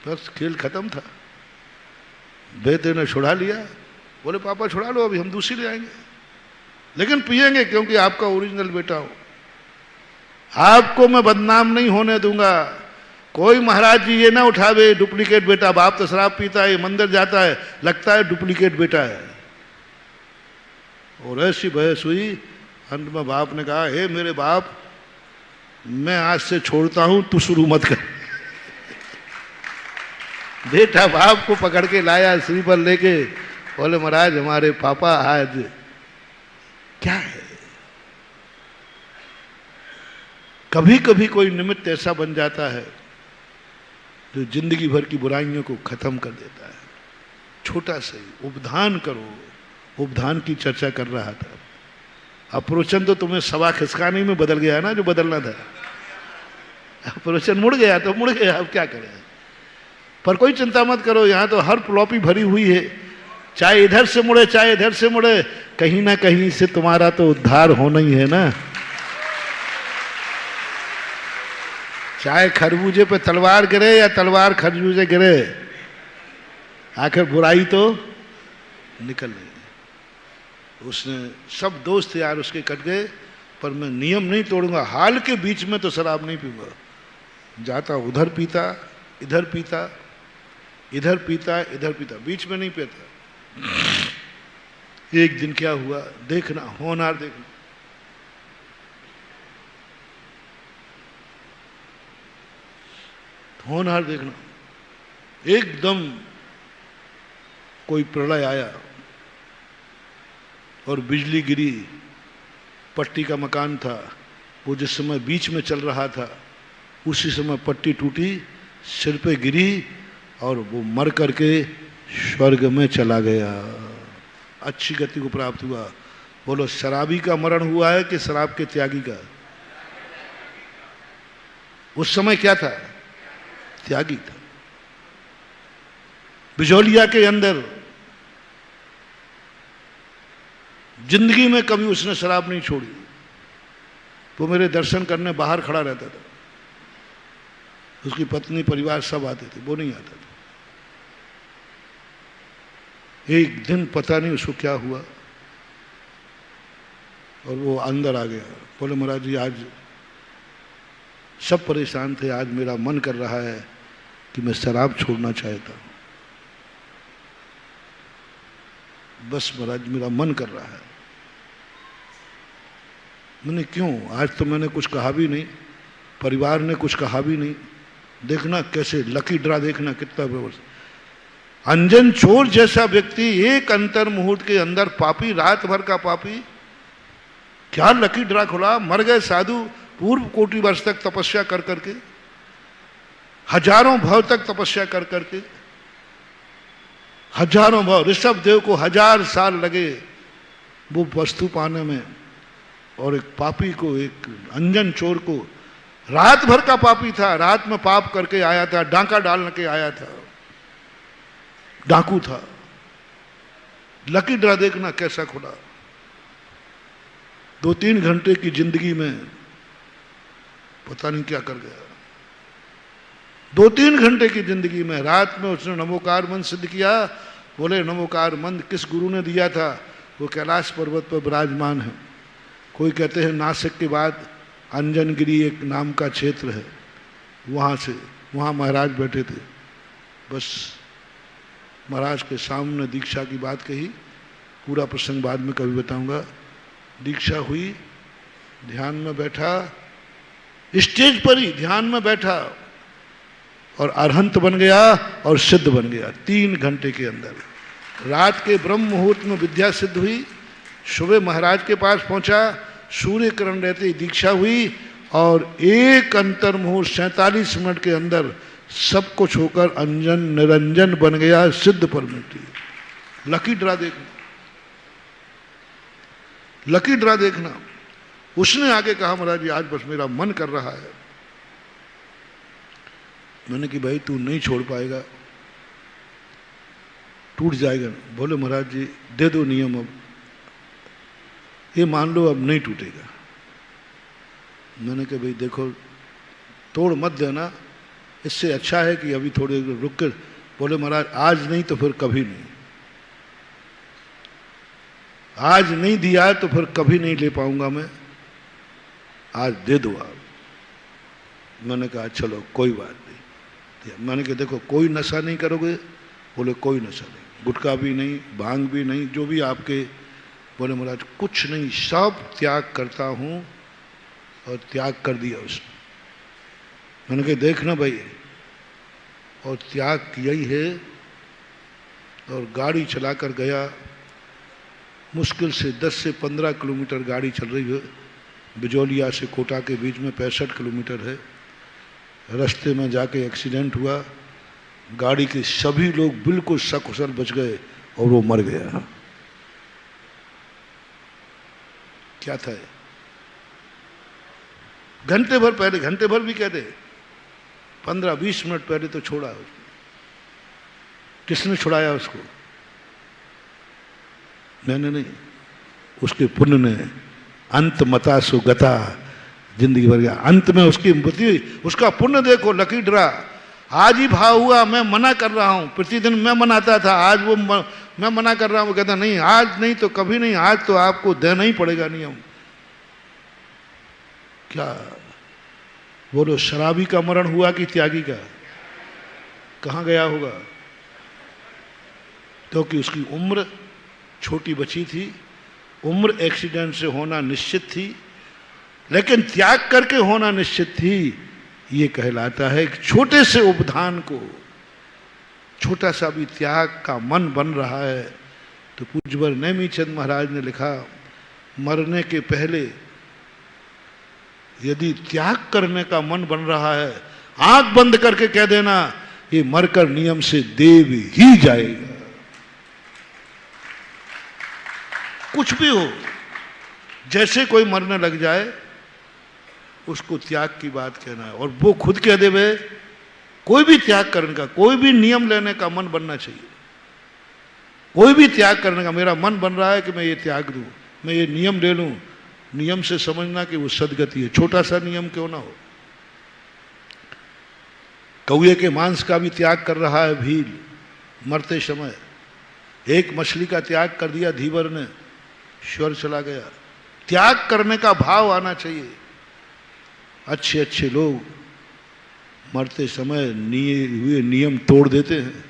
बस खेल खत्म था। बेटे ने छुड़ा लिया। बोले पापा छुड़ा लो, अभी हम दूसरी ले आएंगे, लेकिन पिएंगे क्योंकि आपका ओरिजिनल बेटा हो। आपको मैं बदनाम नहीं होने दूंगा। कोई महाराज जी ये ना उठावे डुप्लीकेट बेटा, बाप तो शराब पीता है, मंदिर जाता है, लगता है डुप्लीकेट बेटा है। और ऐसी बहस हुई, अंत में बाप ने कहा हे मेरे बाप, मैं आज से छोड़ता हूं, तू शुरू मत कर। बेटा बाप को पकड़ के लाया श्री पर लेके। बोले महाराज हमारे पापा आज क्या है। कभी कभी कोई निमित्त ऐसा बन जाता है जो जिंदगी भर की बुराइयों को खत्म कर देता है। छोटा सही उपधान करो। उपधान की चर्चा कर रहा था। अब प्रवचन तो तुम्हें सवा खिसकाने में बदल गया ना, जो बदलना था। प्रवचन मुड़ गया तो मुड़ गया, अब क्या करें। पर कोई चिंता मत करो, यहां तो हर प्लॉपी भरी हुई है। चाहे इधर से मुड़े चाहे इधर से मुड़े, कहीं ना कहीं से तुम्हारा तो उद्धार होना ही है ना। चाहे खरबूजे पे तलवार गिरे या तलवार खरबूजे गिरे, आखिर बुराई तो निकल रही है। उसने सब दोस्त यार उसके कट गए, पर मैं नियम नहीं तोड़ूंगा, हाल के बीच में तो शराब नहीं पीऊंगा। जाता उधर पीता, इधर पीता, इधर पीता, इधर पीता, बीच में नहीं पीता। एक दिन क्या हुआ देखना, होनहार देखना। होनहार देखना, एकदम कोई प्रलय आया और बिजली गिरी। पट्टी का मकान था, वो जिस समय बीच में चल रहा था उसी समय पट्टी टूटी, सिर पे गिरी और वो मर करके स्वर्ग में चला गया, अच्छी गति को प्राप्त हुआ। बोलो शराबी का मरण हुआ है कि शराब के त्यागी का? उस समय क्या था? त्यागी था। बिजोलिया के अंदर जिंदगी में कभी उसने शराब नहीं छोड़ी। वो मेरे दर्शन करने बाहर खड़ा रहता था, उसकी पत्नी परिवार सब आते थे, वो नहीं आता था। एक दिन पता नहीं उसको क्या हुआ और वो अंदर आ गया। बोले महाराज जी आज सब परेशान थे, आज मेरा मन कर रहा है कि मैं शराब छोड़ना चाहता हूं, बस महाराज मेरा मन कर रहा है। मैंने क्यों? आज तो मैंने कुछ कहा भी नहीं, परिवार ने कुछ कहा भी नहीं। देखना कैसे लकी ड्रा, देखना कितना व्यवस्था। अंजन चोर जैसा व्यक्ति एक अंतर मुहूर्त के अंदर पापी, रात भर का पापी, क्या लकी ड्रा खुला। मर गए साधु, पूर्व कोटि वर्ष तक तपस्या कर करके, हजारों भव तक तपस्या कर करके, हजारों भव, ऋषभ देव को 1000 साल लगे वो वस्तु पाने में, और एक पापी को, एक अंजन चोर को, रात भर का पापी था, रात में पाप करके आया था, डांका डालने के आया था, डाकू था। लकी ड्रा देखना कैसा खुला। 2-3 घंटे की जिंदगी में पता नहीं क्या कर गया। 2-3 घंटे की जिंदगी में, रात में उसने नमोकार मंत्र सिद्ध किया। बोले नमोकार मंत्र किस गुरु ने दिया था? वो कैलाश पर्वत पर विराजमान है। कोई कहते हैं नासिक के बाद अंजनगिरी एक नाम का क्षेत्र है, वहाँ महाराज बैठे थे। बस महाराज के सामने दीक्षा की बात कही, पूरा प्रसंग बाद में कभी बताऊंगा। दीक्षा हुई, ध्यान में बैठा, स्टेज पर ही ध्यान में बैठा और अरहंत बन गया और सिद्ध बन गया 3 घंटे के अंदर। रात के ब्रह्म मुहूर्त में विद्या सिद्ध हुई, सुबह महाराज के पास पहुंचा, सूर्य किरण रहते ही दीक्षा हुई और एक अंतर मुहूर्त 47 मिनट के अंदर सब कुछ होकर अंजन निरंजन बन गया, सिद्ध परमिटी। लकी ड्रा देखना, लकी ड्रा देखना। उसने आगे कहा महाराज जी आज बस मेरा मन कर रहा है। मैंने कि भाई तू नहीं छोड़ पाएगा, टूट जाएगा। बोले महाराज जी दे दो नियम, अब ये मान लो अब नहीं टूटेगा। मैंने कहा भाई देखो तोड़ मत देना, इससे अच्छा है कि अभी थोड़े रुक कर। बोले महाराज आज नहीं तो फिर कभी नहीं, आज नहीं दिया तो फिर कभी नहीं ले पाऊंगा मैं, आज दे दो आप। मैंने कहा चलो कोई बात नहीं। मैंने कहा देखो कोई नशा नहीं करोगे? बोले कोई नशा नहीं, गुटखा भी नहीं, भांग भी नहीं, जो भी आपके। बोले महाराज कुछ नहीं, सब त्याग करता हूं, और त्याग कर दिया उसने। मैंने कहा देखना भाई, और त्याग किया ही है। और गाड़ी चलाकर गया, मुश्किल से 10 से 15 किलोमीटर गाड़ी चल रही है, बिजोलिया से कोटा के बीच में 65 किलोमीटर है। रास्ते में जाके एक्सीडेंट हुआ, गाड़ी के सभी लोग बिल्कुल सकुशल बच गए और वो मर गया। क्या था? घंटे भर पहले, घंटे भर भी कहते 15-20 मिनट पहले तो छोड़ा उसको। किसने छुड़ाया उसको? मैंने नहीं, उसके पुण्य ने। अंत मता सुगता, जिंदगी भर गया। अंत में उसकी मृत्यु, उसका पुण्य देखो, लकी ड्रा। आज ही भाव हुआ, मैं मना कर रहा हूं, प्रतिदिन मैं मनाता था, आज वो मैं मना कर रहा हूं, वो कहता नहीं आज नहीं तो कभी नहीं, आज तो आपको देना ही पड़ेगा नियम। क्या बोलो, शराबी का मरण हुआ कि त्यागी का? कहां गया होगा? क्योंकि उसकी उम्र छोटी बची थी, उम्र एक्सीडेंट से होना निश्चित थी, लेकिन त्याग करके होना निश्चित थी। ये कहलाता है कि छोटे से उपधान को, छोटा सा भी त्याग का मन बन रहा है। तो पूज्यवर नेमीचंद महाराज ने लिखा, मरने के पहले यदि त्याग करने का मन बन रहा है, आंख बंद करके कह देना ये मरकर नियम से देव ही जाएगा। कुछ भी हो, जैसे कोई मरने लग जाए उसको त्याग की बात कहना है, और वो खुद कह देवे। कोई भी त्याग करने का, कोई भी नियम लेने का मन बनना चाहिए। कोई भी त्याग करने का मेरा मन बन रहा है कि मैं ये त्याग दूं, मैं ये नियम ले लूं। नियम से समझना कि वो सदगति है, छोटा सा नियम क्यों ना हो। कौए के मांस का भी त्याग कर रहा है भील मरते समय। एक मछली का त्याग कर दिया धीवर ने, स्वर चला गया। त्याग करने का भाव आना चाहिए। अच्छे अच्छे लोग मरते समय हुए नियम तोड़ देते हैं,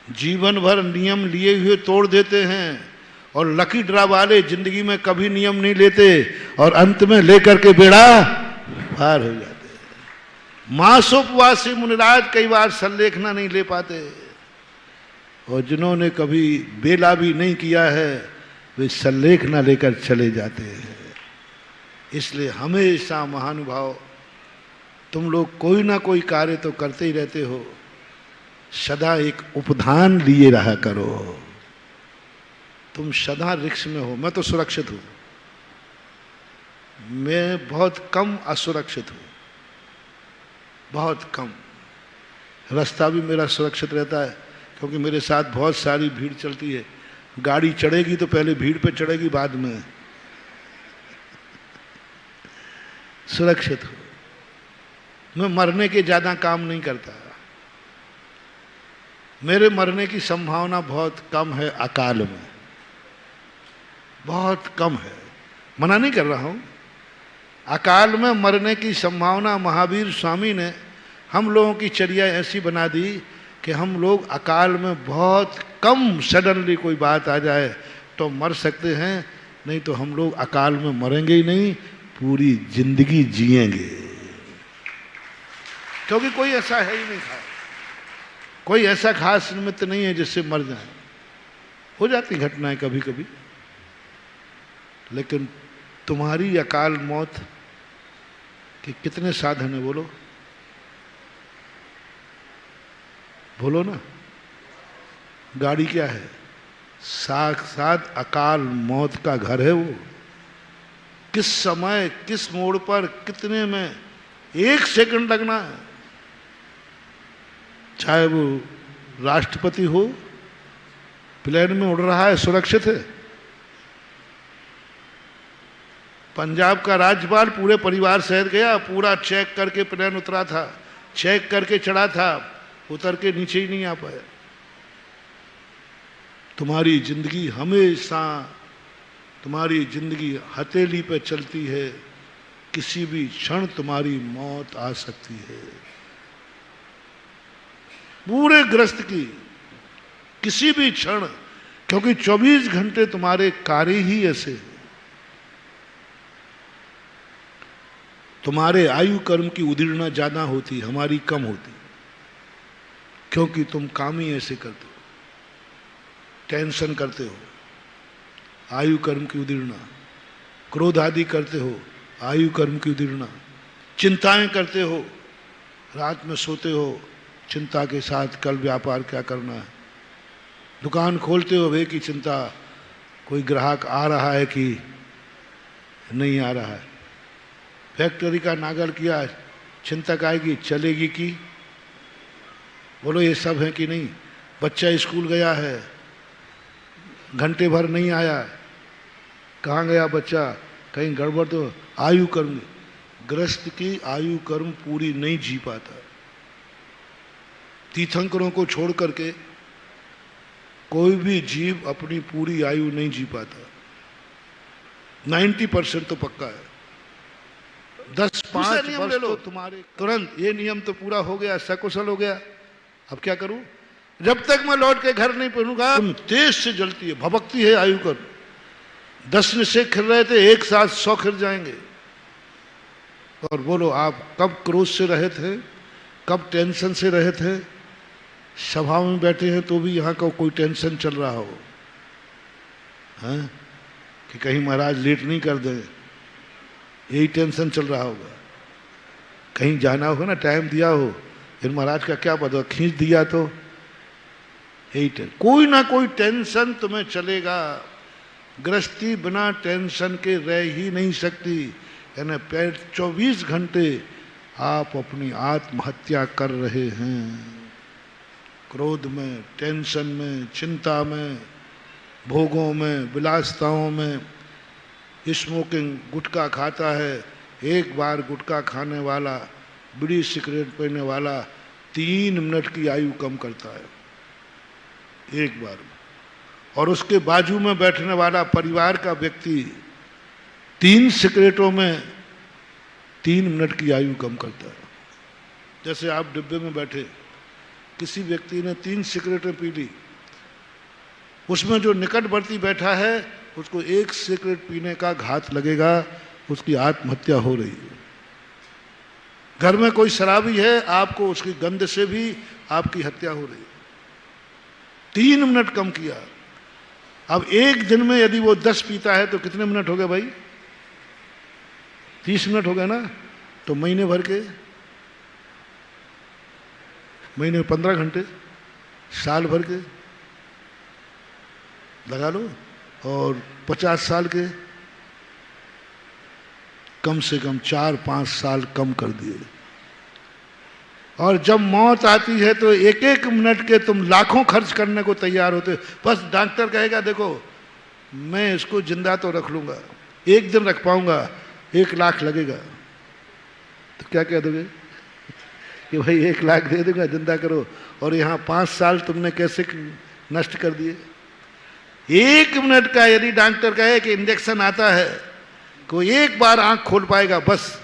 जीवन भर नियम लिए हुए तोड़ देते हैं, और लकी ड्रा वाले जिंदगी में कभी नियम नहीं लेते और अंत में लेकर के बेड़ा पार हो जाते हैं। मासोपवासी मुनिराज कई बार सल्लेखना नहीं ले पाते, और जिन्होंने कभी बेला भी नहीं किया है वे सल्लेखना लेकर चले जाते हैं। इसलिए हमेशा महानुभाव तुम लोग कोई ना कोई कार्य तो करते ही रहते हो, सदा एक उपधान लिए रहा करो। तुम सदा रिक्स में हो, मैं तो सुरक्षित हूं, मैं बहुत कम असुरक्षित हूं, बहुत कम। रास्ता भी मेरा सुरक्षित रहता है क्योंकि मेरे साथ बहुत सारी भीड़ चलती है। गाड़ी चढ़ेगी तो पहले भीड़ पे चढ़ेगी, बाद में। सुरक्षित हूं मैं, मरने के ज्यादा काम नहीं करता। मेरे मरने की संभावना बहुत कम है, अकाल में बहुत कम है। मना नहीं कर रहा हूं, अकाल में मरने की संभावना महावीर स्वामी ने हम लोगों की चर्या ऐसी बना दी कि हम लोग अकाल में बहुत कम, सडनली कोई बात आ जाए तो मर सकते हैं, नहीं तो हम लोग अकाल में मरेंगे ही नहीं, पूरी जिंदगी जिएंगे। क्योंकि कोई ऐसा है ही नहीं, कोई ऐसा खास निमित्त नहीं है जिससे मर जाए। हो जाती घटनाएं कभी कभी, लेकिन तुम्हारी अकाल मौत के कितने साधन है? बोलो बोलो ना। गाड़ी क्या है? साक्षात अकाल मौत का घर है वो। किस समय, किस मोड़ पर, कितने में, 1 सेकंड लगना है। चाहे वो राष्ट्रपति हो, प्लेन में उड़ रहा है, सुरक्षित है। पंजाब का राज्यपाल पूरे परिवार सहित गया, पूरा चेक करके प्लेन उतरा था, चेक करके चढ़ा था, उतर के नीचे ही नहीं आ पाया। तुम्हारी जिंदगी हमेशा, तुम्हारी जिंदगी हथेली पे चलती है, किसी भी क्षण तुम्हारी मौत आ सकती है। पूरे ग्रस्त की किसी भी क्षण, क्योंकि 24 घंटे तुम्हारे कार्य ही ऐसे हैं। तुम्हारे आयु कर्म की उदीर्णा ज्यादा होती, हमारी कम होती, क्योंकि तुम काम ही ऐसे करते हो, टेंशन करते हो, आयु कर्म की उदीर्णा, क्रोध आदि करते हो, आयु कर्म की उदीर्णा, चिंताएं करते हो, रात में सोते हो चिंता के साथ कल व्यापार क्या करना है, दुकान खोलते हो वे की चिंता, कोई ग्राहक आ रहा है कि नहीं आ रहा है, फैक्ट्री का नागर किया, चिंतक आएगी चलेगी कि, बोलो ये सब है कि नहीं। बच्चा स्कूल गया है, घंटे भर नहीं आया, कहाँ गया बच्चा, कहीं गड़बड़ तो, आयु कर्म, गृहस्थ की आयु कर्म पूरी नहीं जी पाता। तीर्थंकरों को छोड़ करके कोई भी जीव अपनी पूरी आयु नहीं जी पाता। 90% तो पक्का है। 10-5 वर्ष तो तुम्हारे तुरंत ये नियम तो पूरा हो गया, सकुशल हो गया, अब क्या करूं? जब तक मैं लौट के घर नहीं पहुंचूंगा। तेज से जलती है, भभकती है आयु कर। 10 निश्चय खिल रहे थे, एक साथ 100 खिल जाएंगे। और बोलो आप कब क्रोध से रहे थे, कब टेंशन से रहे थे? सभा में बैठे हैं तो भी यहाँ का कोई टेंशन चल रहा हो, हाँ? कि कहीं महाराज लेट नहीं कर दें, यही टेंशन चल रहा होगा। कहीं जाना होगा ना, टाइम दिया हो, फिर महाराज का क्या पता खींच दिया तो, यही कोई ना कोई टेंशन तुम्हें चलेगा। गृहस्थी बिना टेंशन के रह ही नहीं सकती। यानी 24 घंटे आप अपनी आत्महत्या कर रहे हैं। क्रोध में, टेंशन में, चिंता में, भोगों में, विलासिताओं में। स्मोकिंग, गुटखा खाता है, एक बार गुटखा खाने वाला, बीड़ी सिगरेट पीने वाला 3 मिनट की आयु कम करता है, एक बार। और उसके बाजू में बैठने वाला परिवार का व्यक्ति 3 सिगरेटों में 3 मिनट की आयु कम करता है। जैसे आप डिब्बे में बैठे, किसी व्यक्ति ने 3 सिगरेटें पी ली, उसमें जो निकटवर्ती बैठा है उसको 1 सिगरेट पीने का घात लगेगा, उसकी आत्महत्या हो रही है। घर में कोई शराबी है, आपको उसकी गंध से भी आपकी हत्या हो रही है। 3 मिनट कम किया। अब एक दिन में यदि वो 10 पीता है तो कितने मिनट हो गए भाई? 30 मिनट हो गए ना। तो महीने भर के, महीने में 15 घंटे, साल भर के लगा लो, और 50 साल के कम से कम 4-5 साल कम कर दिए। और जब मौत आती है तो 1-1 मिनट के तुम लाखों खर्च करने को तैयार होते हो। बस डॉक्टर कहेगा देखो मैं इसको जिंदा तो रख लूंगा, एक दिन रख पाऊंगा, 1 लाख लगेगा, तो क्या कह दोगे कि भाई 1 लाख दे दूंगा, जिंदा करो। और यहाँ 5 साल तुमने कैसे नष्ट कर दिए। 1 मिनट का यदि डॉक्टर कहे कि इंजेक्शन आता है, कोई एक बार आंख खोल पाएगा, बस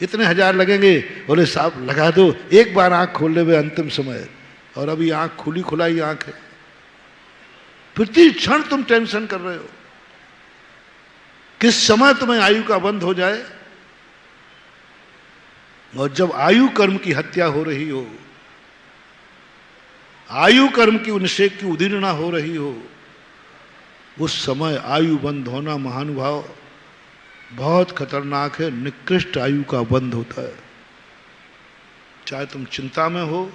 इतने हजार लगेंगे, बोले साहब लगा दो, एक बार आंख खोलने में अंतिम समय। और अभी आंख खुली खुलाई आंख है, प्रति क्षण तुम टेंशन कर रहे हो किस समय तुम्हें आयु का बंध हो जाए। और जब आयु कर्म की हत्या हो रही हो, आयु कर्म की निषेध की उदीर्णा हो रही हो, उस समय आयु बंद होना महानुभाव बहुत खतरनाक है। निकृष्ट आयु का बंद होता है। चाहे तुम चिंता में हो,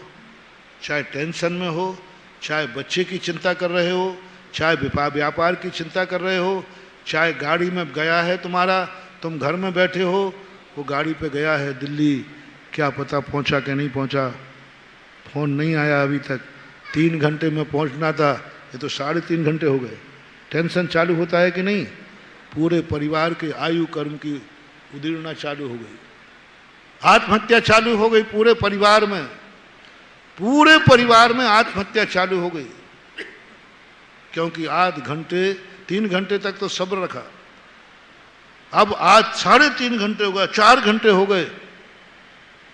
चाहे टेंशन में हो, चाहे बच्चे की चिंता कर रहे हो, चाहे व्यापार की चिंता कर रहे हो, चाहे गाड़ी में गया है तुम्हारा, तुम घर में बैठे हो, वो गाड़ी पे गया है दिल्ली, क्या पता पहुंचा कि नहीं पहुंचा, फोन नहीं आया अभी तक, 3 घंटे में पहुंचना था, ये तो 3.5 घंटे हो गए। टेंशन चालू होता है कि नहीं? पूरे परिवार के आयु कर्म की उदीर्णा चालू हो गई, आत्महत्या चालू हो गई पूरे परिवार में, पूरे परिवार में आत्महत्या चालू हो गई। क्योंकि 3 घंटे तक तो सब्र रखा, अब आज 3.5 घंटे हो गए, 4 घंटे हो गए,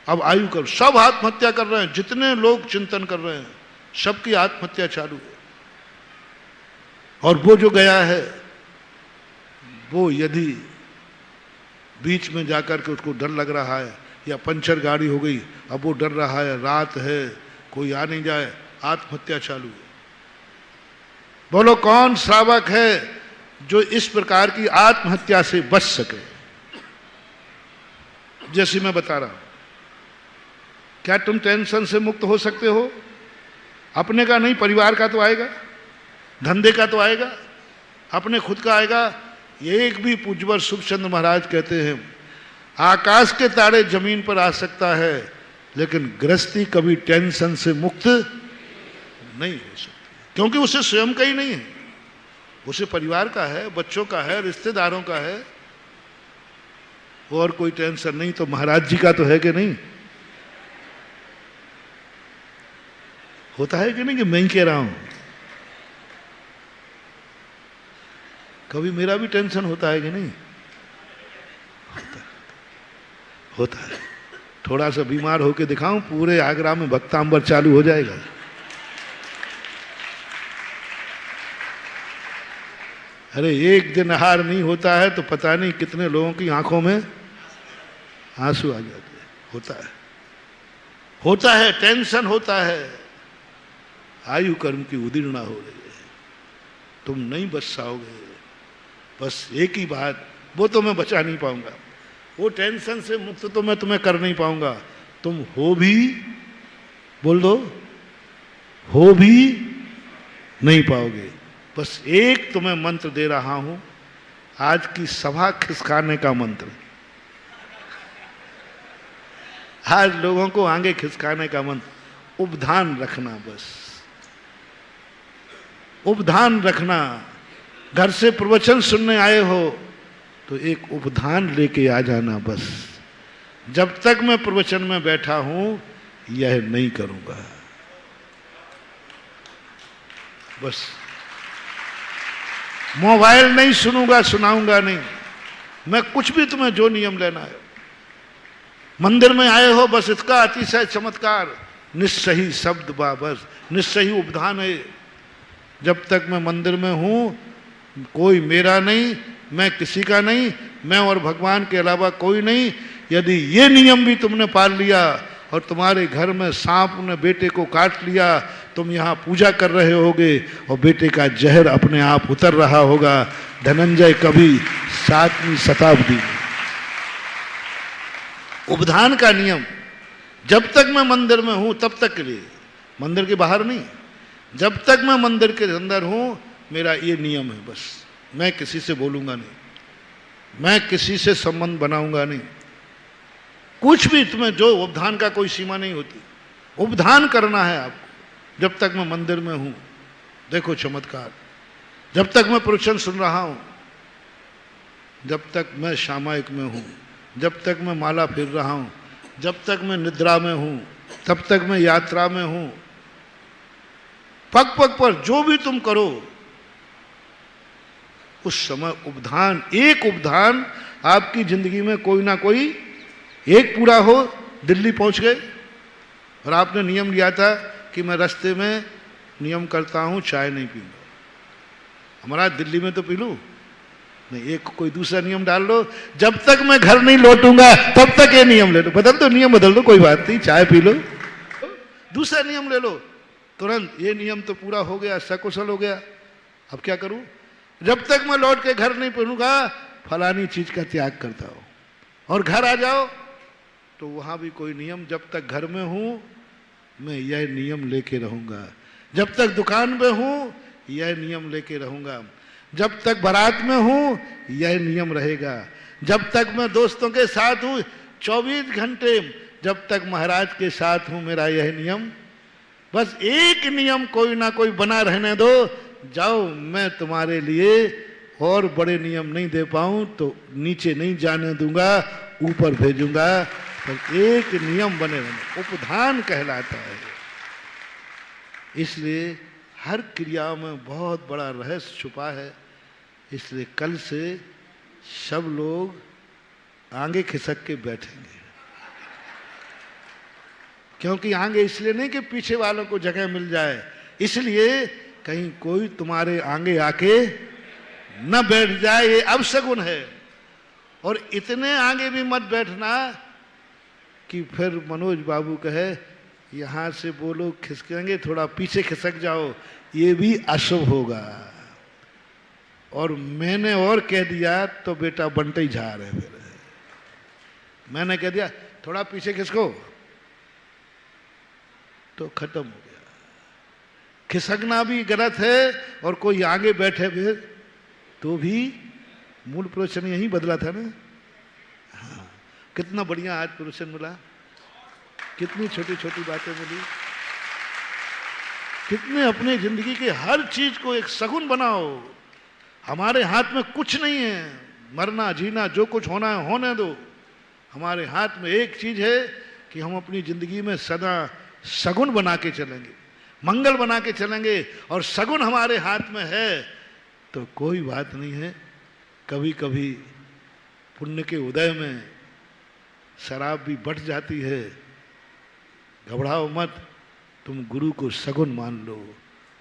अब आयु कर्म, सब आत्महत्या कर रहे हैं। जितने लोग चिंतन कर रहे हैं सबकी आत्महत्या चालू है। और वो जो गया है, वो यदि बीच में जाकर के उसको डर लग रहा है, या पंचर गाड़ी हो गई, अब वो डर रहा है, रात है, कोई आ नहीं जाए, आत्महत्या चालू है। बोलो कौन श्रावक है जो इस प्रकार की आत्महत्या से बच सके? जैसे मैं बता रहा हूं, क्या तुम टेंशन से मुक्त हो सकते हो? अपने का नहीं, परिवार का तो आएगा, धंधे का तो आएगा, अपने खुद का आएगा। ये एक भी पूज्यवर सुखचंद्र महाराज कहते हैं, आकाश के तारे जमीन पर आ सकता है, लेकिन गृहस्थी कभी टेंशन से मुक्त नहीं हो सकती, क्योंकि उसे स्वयं का ही नहीं है, उसे परिवार का है, बच्चों का है, रिश्तेदारों का है। और कोई टेंशन नहीं तो महाराज जी का तो है कि नहीं? होता है कि नहीं कि मैं ही कह रहा हूं? कभी मेरा भी टेंशन होता है कि नहीं? होता है। थोड़ा सा बीमार होके दिखाऊं, पूरे आगरा में भक्तांबर चालू हो जाएगा। अरे एक दिन आहार नहीं होता है तो पता नहीं कितने लोगों की आंखों में आंसू आ जाते हैं। होता है, टेंशन होता है। आयु कर्म की उदीर्णा हो रही है, तुम नहीं बच पाओगे। बस एक ही बात, वो तो मैं बचा नहीं पाऊंगा, वो टेंशन से मुक्त तो मैं तुम्हें कर नहीं पाऊंगा। तुम हो भी, बोल दो, हो भी नहीं पाओगे। बस एक तुम्हें मंत्र दे रहा हूं, आज की सभा खिसकाने का मंत्र। आज लोगों को आगे खिसकाने का मंत्र, उपधान रखना। बस उपधान रखना। घर से प्रवचन सुनने आए हो तो एक उपधान लेके आ जाना। बस जब तक मैं प्रवचन में बैठा हूं यह नहीं करूंगा। बस मोबाइल नहीं सुनूंगा, सुनाऊंगा नहीं। मैं कुछ भी, तुम्हें जो नियम लेना है। मंदिर में आए हो, बस इसका अतिशय चमत्कार, निस्सही शब्द बा, बस निस्सही उपधान है। जब तक मैं मंदिर में हूं कोई मेरा नहीं, मैं किसी का नहीं, मैं और भगवान के अलावा कोई नहीं। यदि ये नियम भी तुमने पाल लिया और तुम्हारे घर में सांप ने बेटे को काट लिया, तुम यहाँ पूजा कर रहे होगे और बेटे का जहर अपने आप उतर रहा होगा। धनंजय कवि 7वीं शताब्दी में। उपधान का नियम, जब तक मैं मंदिर में हूं तब तक के लिए, मंदिर के बाहर नहीं। जब तक मैं मंदिर के अंदर हूं मेरा ये नियम है। बस मैं किसी से बोलूंगा नहीं, मैं किसी से संबंध बनाऊंगा नहीं, कुछ भी। तुम्हें जो उपधान का कोई सीमा नहीं होती, उपधान करना है आपको। जब तक मैं मंदिर में हूं, देखो चमत्कार। जब तक मैं प्रवचन सुन रहा हूं, जब तक मैं सामायिक में हूं, जब तक मैं माला फेर रहा हूं, जब तक मैं निद्रा में हूं, तब तक मैं यात्रा में हूं, पग पग पर जो भी तुम करो उस समय उपधान, एक उपधान आपकी जिंदगी में कोई ना कोई एक पूरा हो। दिल्ली पहुंच गए और आपने नियम लिया था कि मैं रास्ते में नियम करता हूं चाय नहीं पीऊंगा। हमारा दिल्ली में तो पी लूं नहीं, एक कोई दूसरा नियम डाल लो, जब तक मैं घर नहीं लौटूंगा तब तक ये नियम ले लो। बदल दो, नियम बदल दो, कोई बात नहीं, चाय पी लो, दूसरा नियम ले लो तुरंत। ये नियम तो पूरा हो गया, सकुशल हो गया, अब क्या करूं? जब तक मैं लौट के घर नहीं पहनूंगा फलानी चीज का त्याग करता हूं। और घर आ जाओ तो वहां भी कोई नियम, जब तक घर में हूं मैं यह नियम लेके रहूंगा। जब तक दुकान में हूं यह नियम लेके रहूंगा। जब तक बारात में हूं यह नियम रहेगा। जब तक मैं दोस्तों के साथ हूं 24 घंटे, जब तक महाराज के साथ हूं मेरा यह नियम। बस एक नियम कोई ना कोई बना रहने दो। जाओ, मैं तुम्हारे लिए और बड़े नियम नहीं दे पाऊं तो नीचे नहीं जाने दूंगा, ऊपर भेजूंगा। पर एक नियम बने रहने, उपधान कहलाता है। इसलिए हर क्रिया में बहुत बड़ा रहस्य छुपा है। इसलिए कल से सब लोग आगे खिसक के बैठेंगे। क्योंकि आगे इसलिए नहीं कि पीछे वालों को जगह मिल जाए, इसलिए कहीं कोई तुम्हारे आगे आके न बैठ जाए, ये अपशगुन है। और इतने आगे भी मत बैठना कि फिर मनोज बाबू कहे यहां से बोलो खिसकेंगे, थोड़ा पीछे खिसक जाओ, ये भी अशुभ होगा। और मैंने और कह दिया तो बेटा बनते ही जा रहे। फिर मैंने कह दिया थोड़ा पीछे खिसको तो खत्म हो गया। खिसकना भी गलत है और कोई आगे बैठे फिर तो भी मूल प्रवचन यही बदला था ना। हाँ, कितना बढ़िया आज प्रवचन मिला, कितनी छोटी छोटी बातें मिली। कितने अपने जिंदगी के हर चीज को एक सगुन बनाओ। हमारे हाथ में कुछ नहीं है, मरना जीना जो कुछ होना है होने दो। हमारे हाथ में एक चीज है कि हम अपनी जिंदगी में सदा सगुन बना के चलेंगे, मंगल बना के चलेंगे, और सगुन हमारे हाथ में है तो कोई बात नहीं है। कभी कभी पुण्य के उदय में शराब भी बढ़ जाती है, घबराओ मत, तुम गुरु को सगुन मान लो,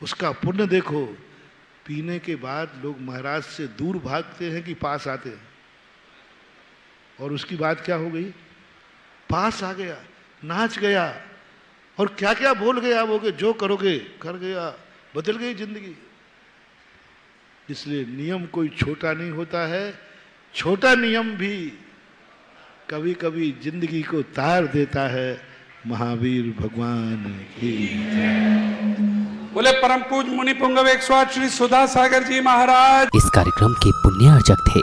उसका पुण्य देखो। पीने के बाद लोग महाराज से दूर भागते हैं कि पास आते हैं, और उसकी बात क्या हो गई, पास आ गया, नाच गया, और क्या क्या बोल गया वो कि जो करोगे कर गया, बदल गई जिंदगी। इसलिए नियम कोई छोटा नहीं होता है, छोटा नियम भी कभी कभी जिंदगी को तार देता है। महावीर भगवान की बोले परम पूज मुनि पुंगव 108 श्री सुधा सागर जी महाराज। इस कार्यक्रम के पुण्यार्जक थे